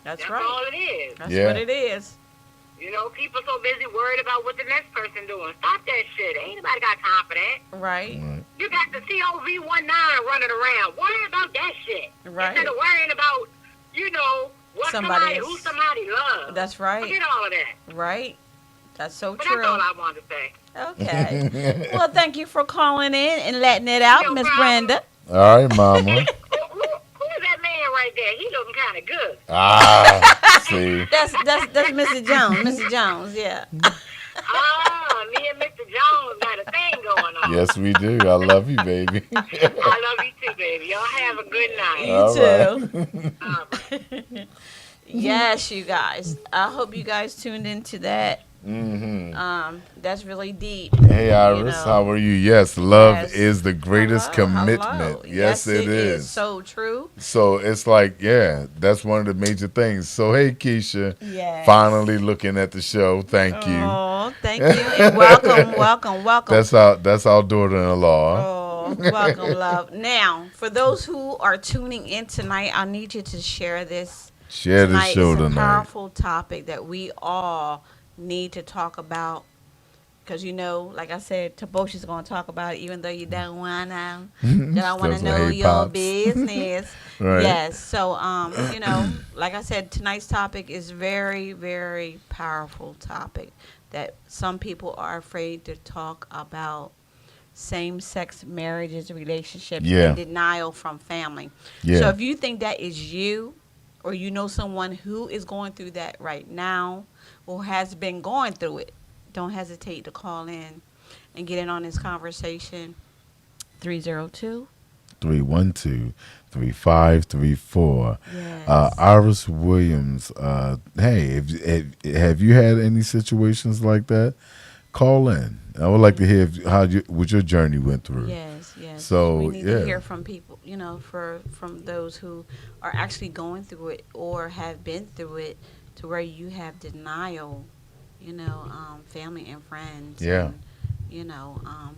[SPEAKER 4] That's,
[SPEAKER 5] That's
[SPEAKER 4] right.
[SPEAKER 5] all it is.
[SPEAKER 4] That's
[SPEAKER 3] Yeah.
[SPEAKER 4] what it is.
[SPEAKER 5] You know, people so busy worried about what the next person doing. Stop that shit. Ain't nobody got time for that.
[SPEAKER 4] Right.
[SPEAKER 3] Right.
[SPEAKER 5] You got the COV19 running around. Worry about that shit.
[SPEAKER 4] Right.
[SPEAKER 5] Instead of worrying about, what
[SPEAKER 4] Somebody
[SPEAKER 5] who
[SPEAKER 4] else.
[SPEAKER 5] somebody loves.
[SPEAKER 4] That's right.
[SPEAKER 5] Forget all of that.
[SPEAKER 4] Right. That's so
[SPEAKER 5] But
[SPEAKER 4] true.
[SPEAKER 5] that's all I wanted to say.
[SPEAKER 4] Okay. Well, thank you for calling in and letting it out,
[SPEAKER 5] No
[SPEAKER 4] Miss
[SPEAKER 5] problem.
[SPEAKER 4] Brenda.
[SPEAKER 3] All right, Mama.
[SPEAKER 5] Who is that man right there? He looking kind of good.
[SPEAKER 3] See.
[SPEAKER 4] That's Mrs. Jones. Mrs. Jones, yeah.
[SPEAKER 5] Me and Mr. Jones got a thing going on.
[SPEAKER 3] Yes, we do. I love you, baby.
[SPEAKER 5] I love you too, baby. Y'all have a good night.
[SPEAKER 4] You
[SPEAKER 3] All
[SPEAKER 4] too.
[SPEAKER 5] All right.
[SPEAKER 4] Yes, you guys. I hope you guys tuned into that.
[SPEAKER 3] Mm-hmm.
[SPEAKER 4] That's really deep.
[SPEAKER 3] Hey, Iris,
[SPEAKER 4] know.
[SPEAKER 3] how are you? Yes, love
[SPEAKER 4] Yes.
[SPEAKER 3] is the greatest
[SPEAKER 4] Hello,
[SPEAKER 3] commitment.
[SPEAKER 4] hello.
[SPEAKER 3] Yes, it is.
[SPEAKER 4] So true.
[SPEAKER 3] So it's like, yeah, that's one of the major things. So, hey, Keisha,
[SPEAKER 4] Yes.
[SPEAKER 3] finally looking at the show. Thank you.
[SPEAKER 4] Oh, thank you. And welcome.
[SPEAKER 3] That's our daughter-in-law.
[SPEAKER 4] Oh, welcome, love. Now, for those who are tuning in tonight, I need you to share this.
[SPEAKER 3] Share the show
[SPEAKER 4] It's a
[SPEAKER 3] tonight.
[SPEAKER 4] powerful topic that we all need to talk about. Because, like I said, Taboshi's going to talk about it, even though you don't want to. You don't want
[SPEAKER 3] Those
[SPEAKER 4] to know
[SPEAKER 3] are
[SPEAKER 4] your
[SPEAKER 3] Pops.
[SPEAKER 4] business.
[SPEAKER 3] Right.
[SPEAKER 4] Yes. So, like I said, tonight's topic is very, very powerful topic that some people are afraid to talk about. Same-sex marriages, relationships,
[SPEAKER 3] Yeah.
[SPEAKER 4] and denial from family.
[SPEAKER 3] Yeah.
[SPEAKER 4] So if you think that is you, or you know someone who is going through that right now or has been going through it, don't hesitate to call in and get in on this conversation. 302.
[SPEAKER 3] 312-3534.
[SPEAKER 4] Yes.
[SPEAKER 3] Iris Williams. Hey, have you had any situations like that? Call in. I would like to hear what your journey went through.
[SPEAKER 4] Yes, yes. We
[SPEAKER 3] So
[SPEAKER 4] need to
[SPEAKER 3] yeah,
[SPEAKER 4] hear from people, from those who are actually going through it or have been through it to where you have denial, family and friends.
[SPEAKER 3] yeah,
[SPEAKER 4] And, you know, um,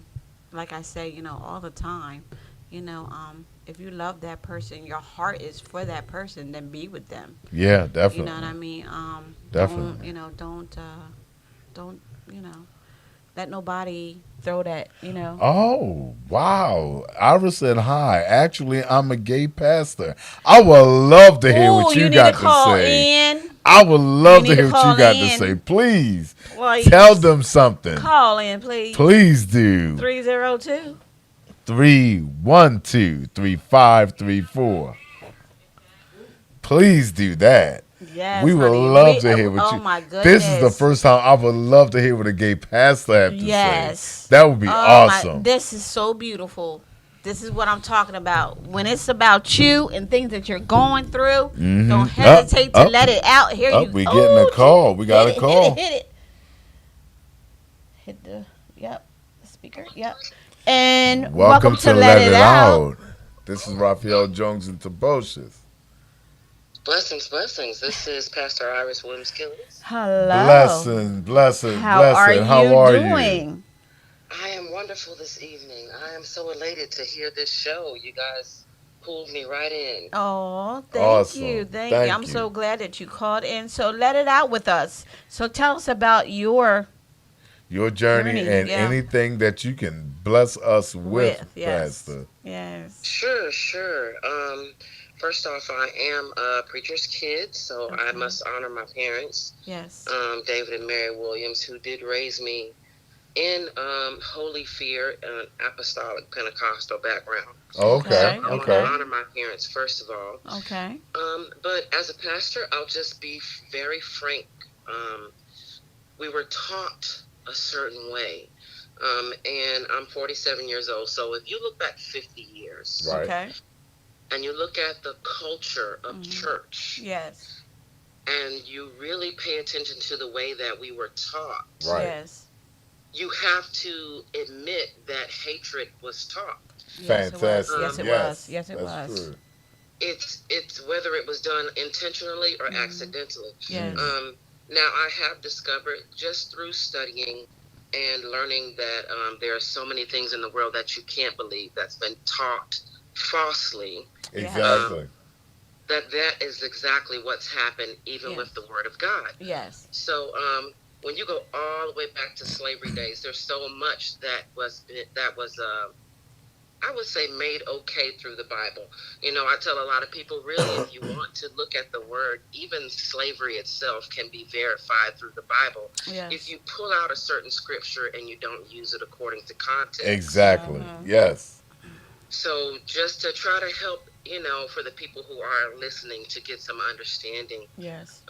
[SPEAKER 4] like I say, all the time, if you love that person, your heart is for that person, then be with them.
[SPEAKER 3] yeah,
[SPEAKER 4] You know what I
[SPEAKER 3] definitely,
[SPEAKER 4] mean? Don't,
[SPEAKER 3] definitely.
[SPEAKER 4] don't, let nobody throw that.
[SPEAKER 3] Oh wow! Iris said hi. Actually, I'm a gay pastor. I would love to hear
[SPEAKER 4] Oh,
[SPEAKER 3] what
[SPEAKER 4] you
[SPEAKER 3] you
[SPEAKER 4] need to
[SPEAKER 3] got to
[SPEAKER 4] call
[SPEAKER 3] say.
[SPEAKER 4] in.
[SPEAKER 3] I would
[SPEAKER 4] You
[SPEAKER 3] love to
[SPEAKER 4] need to
[SPEAKER 3] hear what you
[SPEAKER 4] call
[SPEAKER 3] got to say.
[SPEAKER 4] in.
[SPEAKER 3] Please tell
[SPEAKER 4] Please.
[SPEAKER 3] them something.
[SPEAKER 4] Call in, please.
[SPEAKER 3] Please do.
[SPEAKER 4] 302.
[SPEAKER 3] 312-3534. Please do that. We
[SPEAKER 4] Yes,
[SPEAKER 3] would
[SPEAKER 4] honey.
[SPEAKER 3] love to hear what
[SPEAKER 4] Oh
[SPEAKER 3] you.
[SPEAKER 4] my
[SPEAKER 3] This is the
[SPEAKER 4] goodness.
[SPEAKER 3] first time I would love to hear what a gay pastor have to say.
[SPEAKER 4] Yes.
[SPEAKER 3] That would be
[SPEAKER 4] Oh my,
[SPEAKER 3] awesome.
[SPEAKER 4] this is so beautiful. This is what I'm talking about. When it's about you and things that you're going through, don't hesitate to let it out. Here
[SPEAKER 3] Up,
[SPEAKER 4] you
[SPEAKER 3] we getting a
[SPEAKER 4] oh,
[SPEAKER 3] call. We got
[SPEAKER 4] hit
[SPEAKER 3] a
[SPEAKER 4] it, hit it,
[SPEAKER 3] call.
[SPEAKER 4] hit it. Hit the speaker. Yep. And welcome to Let It Out.
[SPEAKER 3] This is Raphael Jones and Tobosius.
[SPEAKER 5] Blessings, blessings. This is Pastor Iris Williams Gillis.
[SPEAKER 4] Hello.
[SPEAKER 3] Blessing, blessing,
[SPEAKER 4] How are
[SPEAKER 3] blessing. How
[SPEAKER 4] you
[SPEAKER 3] are you?
[SPEAKER 4] doing?
[SPEAKER 5] I am wonderful this evening. I am so elated to hear this show. You guys pulled me right in.
[SPEAKER 4] Oh, thank
[SPEAKER 3] Awesome.
[SPEAKER 4] you. Thank
[SPEAKER 3] Thank
[SPEAKER 4] you. I'm
[SPEAKER 3] you.
[SPEAKER 4] so glad that you called in. So let it out with us. So tell us about your
[SPEAKER 3] Your journey
[SPEAKER 4] Journey,
[SPEAKER 3] and
[SPEAKER 4] yeah.
[SPEAKER 3] anything that you can bless us with,
[SPEAKER 4] yes.
[SPEAKER 3] Pastor.
[SPEAKER 4] Yes.
[SPEAKER 5] Sure, sure. First off, I am a preacher's kid, so I
[SPEAKER 4] Okay.
[SPEAKER 5] must honor my parents,
[SPEAKER 4] Yes.
[SPEAKER 5] David and Mary Williams, who did raise me in holy fear and an apostolic Pentecostal background. So
[SPEAKER 3] Okay,
[SPEAKER 5] I want to
[SPEAKER 3] okay.
[SPEAKER 5] honor my parents first of all.
[SPEAKER 4] Okay.
[SPEAKER 5] But as a pastor, I'll just be very frank. We were taught a certain way. And I'm 47 years old. So if you look back 50 years
[SPEAKER 3] Right.
[SPEAKER 4] Okay.
[SPEAKER 5] and you look at the culture of
[SPEAKER 4] Mhm.
[SPEAKER 5] church
[SPEAKER 4] Yes.
[SPEAKER 5] and you really pay attention to the way that we were taught,
[SPEAKER 3] Right.
[SPEAKER 4] Yes.
[SPEAKER 5] you have to admit that hatred was taught.
[SPEAKER 4] Yes, it was.
[SPEAKER 3] Fantastic.
[SPEAKER 4] Yes, it
[SPEAKER 3] Yes,
[SPEAKER 4] was. Yes, it
[SPEAKER 3] that's
[SPEAKER 4] was.
[SPEAKER 3] true.
[SPEAKER 5] It's whether it was done intentionally or
[SPEAKER 4] Mhm.
[SPEAKER 5] accidentally.
[SPEAKER 4] Yes.
[SPEAKER 5] Now I have discovered just through studying and learning that there are so many things in the world that you can't believe that's been taught falsely.
[SPEAKER 3] Exactly.
[SPEAKER 5] That is exactly what's happened, even
[SPEAKER 4] Yes.
[SPEAKER 5] with the Word of God.
[SPEAKER 4] Yes.
[SPEAKER 5] So when you go all the way back to slavery days, there's so much that was I would say made okay through the Bible. I tell a lot of people, really, if you want to look at the word, even slavery itself can be verified through the Bible.
[SPEAKER 4] Yes.
[SPEAKER 5] If you pull out a certain scripture and you don't use it according to context.
[SPEAKER 3] Exactly.
[SPEAKER 4] Uh-huh.
[SPEAKER 3] Yes.
[SPEAKER 5] So just to try to help, for the people who are listening to get some understanding,
[SPEAKER 4] Yes.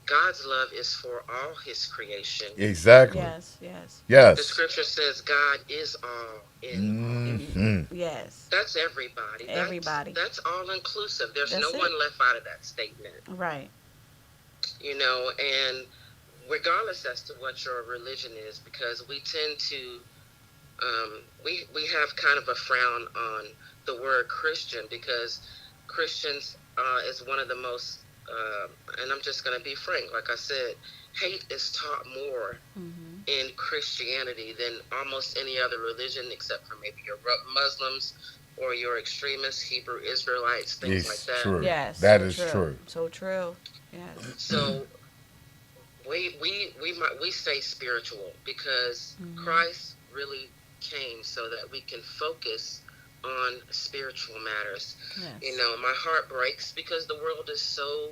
[SPEAKER 5] God's love is for all his creation.
[SPEAKER 3] Exactly.
[SPEAKER 4] Yes. Yes.
[SPEAKER 5] The
[SPEAKER 3] Yes.
[SPEAKER 5] scripture says God is all in all.
[SPEAKER 3] Hmm.
[SPEAKER 4] Yes.
[SPEAKER 5] That's everybody.
[SPEAKER 4] Everybody.
[SPEAKER 5] That's all inclusive. There's
[SPEAKER 4] That's
[SPEAKER 5] no
[SPEAKER 4] it.
[SPEAKER 5] one left out of that statement.
[SPEAKER 4] Right.
[SPEAKER 5] And regardless as to what your religion is, because we tend to we have kind of a frown on the word Christian, because Christians is one of the most and I'm just going to be frank, like I said, hate is taught more
[SPEAKER 4] Mm-hmm.
[SPEAKER 5] in Christianity than almost any other religion, except for maybe your Muslims or your extremist Hebrew Israelites, things like
[SPEAKER 3] It's
[SPEAKER 5] that.
[SPEAKER 3] true.
[SPEAKER 4] Yes.
[SPEAKER 3] That
[SPEAKER 4] so
[SPEAKER 3] is
[SPEAKER 4] true.
[SPEAKER 3] true.
[SPEAKER 4] So true. Yes.
[SPEAKER 5] So we say spiritual because
[SPEAKER 4] Mhm.
[SPEAKER 5] Christ really came so that we can focus on spiritual matters.
[SPEAKER 4] Yes.
[SPEAKER 5] My heart breaks because the world is so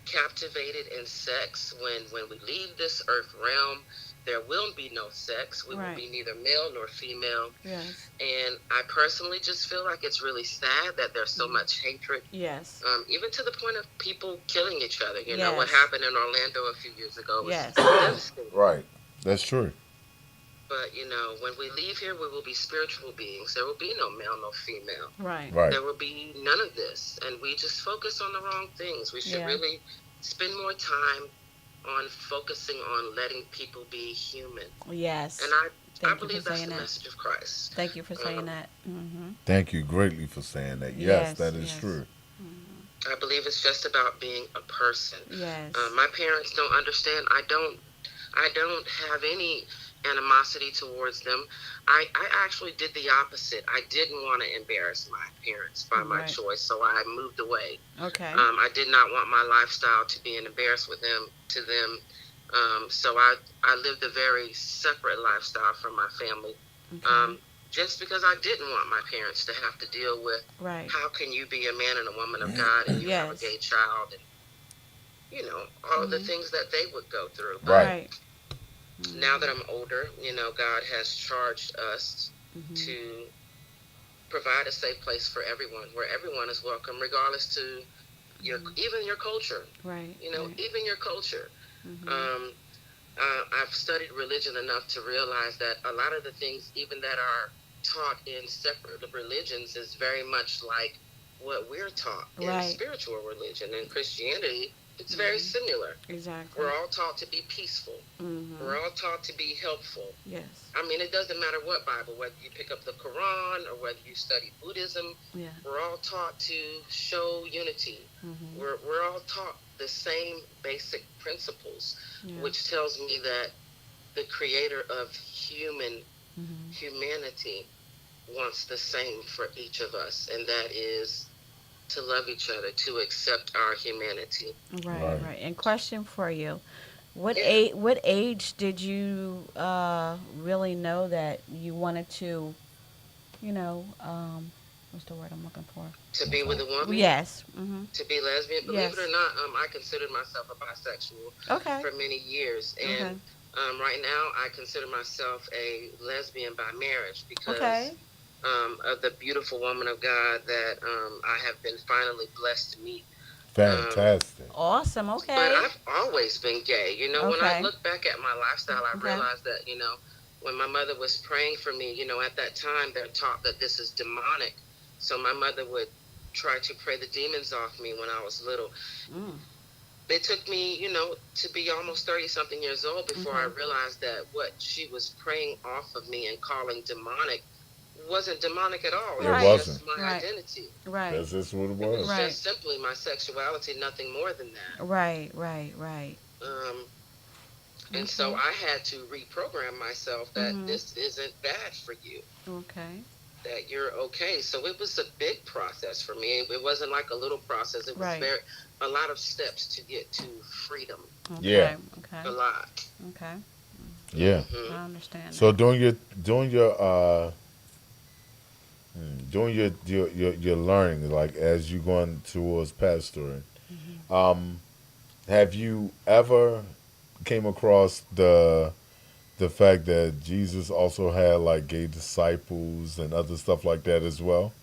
[SPEAKER 5] captivated in sex. When we leave this earth realm, There will be no sex. We will
[SPEAKER 4] Right.
[SPEAKER 5] be neither male nor female.
[SPEAKER 4] Yes.
[SPEAKER 5] And I personally just feel like it's really sad that there's so much hatred,
[SPEAKER 4] Yes.
[SPEAKER 5] even to the point of people killing each other. You know, what
[SPEAKER 4] Yes.
[SPEAKER 5] happened in Orlando a few years ago was
[SPEAKER 4] Yes.
[SPEAKER 5] devastating.
[SPEAKER 3] Right. That's true.
[SPEAKER 5] But, when we leave here, we will be spiritual beings. There will be no male, no female.
[SPEAKER 4] Right.
[SPEAKER 3] Right.
[SPEAKER 5] There will be none of this. And we just focus on the wrong things. We should
[SPEAKER 4] Yeah.
[SPEAKER 5] really spend more time on focusing on letting people be human.
[SPEAKER 4] Yes.
[SPEAKER 5] And I
[SPEAKER 4] Thank you for
[SPEAKER 5] believe that's
[SPEAKER 4] saying
[SPEAKER 5] the
[SPEAKER 4] that.
[SPEAKER 5] message of Christ.
[SPEAKER 4] Thank you for saying that. Mm-hmm.
[SPEAKER 3] Thank you greatly for saying that. Yes,
[SPEAKER 4] Yes,
[SPEAKER 3] that is
[SPEAKER 4] yes.
[SPEAKER 3] true.
[SPEAKER 5] I believe it's just about being a person.
[SPEAKER 4] Yes.
[SPEAKER 5] My parents don't understand. I don't have any animosity towards them. I actually did the opposite. I didn't want to embarrass my parents by my
[SPEAKER 4] Right.
[SPEAKER 5] choice, so I moved away.
[SPEAKER 4] Okay.
[SPEAKER 5] I did not want my lifestyle to be an embarrassment to them. So I lived a very separate lifestyle from my family.
[SPEAKER 4] Okay.
[SPEAKER 5] Just because I didn't want my parents to have to deal with
[SPEAKER 4] Right.
[SPEAKER 5] how can you be a man and a woman of God and you have a
[SPEAKER 4] Yes.
[SPEAKER 5] gay child and all the things that they would go through. But
[SPEAKER 3] Right.
[SPEAKER 5] now that I'm older, God has charged us
[SPEAKER 4] Mm-hmm.
[SPEAKER 5] to provide a safe place for everyone, where everyone is welcome, regardless to even your culture.
[SPEAKER 4] Right. Right.
[SPEAKER 5] Even your culture.
[SPEAKER 4] Mm-hmm.
[SPEAKER 5] I've studied religion enough to realize that a lot of the things, even that are taught in separate religions, is very much like what we're taught in
[SPEAKER 4] Right.
[SPEAKER 5] spiritual religion. In Christianity, it's very similar.
[SPEAKER 4] Exactly.
[SPEAKER 5] We're all taught to be peaceful.
[SPEAKER 4] Mm-hmm.
[SPEAKER 5] We're all taught to be helpful.
[SPEAKER 4] Yes.
[SPEAKER 5] I mean, it doesn't matter what Bible, whether you pick up the Quran or whether you study Buddhism,
[SPEAKER 4] Yeah.
[SPEAKER 5] we're all taught to show unity.
[SPEAKER 4] Mm-hmm.
[SPEAKER 5] We're all taught the same basic principles,
[SPEAKER 4] Yeah.
[SPEAKER 5] which tells me that the creator of
[SPEAKER 4] Mm-hmm.
[SPEAKER 5] humanity wants the same for each of us, and that is to love each other, to accept our humanity.
[SPEAKER 4] Right.
[SPEAKER 3] Right.
[SPEAKER 4] Right. And question for you:
[SPEAKER 5] Yeah.
[SPEAKER 4] What age did you really know that you wanted to, what's the word I'm looking for?
[SPEAKER 5] To be with a woman,
[SPEAKER 4] Yes. Mm-hmm.
[SPEAKER 5] to be lesbian. Believe
[SPEAKER 4] Yes.
[SPEAKER 5] it or not, I considered myself a bisexual
[SPEAKER 4] Okay.
[SPEAKER 5] for many years, and right now I consider myself a lesbian by marriage because
[SPEAKER 4] Okay.
[SPEAKER 5] of the beautiful woman of God that I have been finally blessed to meet.
[SPEAKER 3] Fantastic.
[SPEAKER 4] Awesome.
[SPEAKER 5] But
[SPEAKER 4] Okay.
[SPEAKER 5] I've always been gay. When I
[SPEAKER 4] Okay.
[SPEAKER 5] look back at my lifestyle, I
[SPEAKER 4] Okay.
[SPEAKER 5] realized that, when my mother was praying for me, at that time they're taught that this is demonic. So my mother would try to pray the demons off me when I was little.
[SPEAKER 4] Mm.
[SPEAKER 5] It took me, to be almost 30 something years old before I realized that what she was praying off of me and calling demonic wasn't demonic at all.
[SPEAKER 3] It
[SPEAKER 5] It was
[SPEAKER 3] wasn't.
[SPEAKER 5] just my
[SPEAKER 4] Right.
[SPEAKER 5] identity.
[SPEAKER 4] Right.
[SPEAKER 3] That's just what it
[SPEAKER 5] It was
[SPEAKER 3] was.
[SPEAKER 4] Right.
[SPEAKER 5] just simply my sexuality, nothing more than that.
[SPEAKER 4] Right. Right. Right.
[SPEAKER 5] Um, and so I had to reprogram myself that this isn't bad for you,
[SPEAKER 4] Okay.
[SPEAKER 5] that you're okay. So it was a big process for me. It wasn't like a little process. It was
[SPEAKER 4] Right.
[SPEAKER 5] a lot of steps to get to freedom.
[SPEAKER 4] Okay.
[SPEAKER 3] Yeah.
[SPEAKER 5] A
[SPEAKER 4] Okay.
[SPEAKER 5] lot.
[SPEAKER 4] Okay.
[SPEAKER 3] Yeah.
[SPEAKER 5] Mhm.
[SPEAKER 4] I understand.
[SPEAKER 3] So doing your learning, like as you going towards pastoring, have you ever came across the fact that Jesus also had like gay disciples and other stuff like that as well?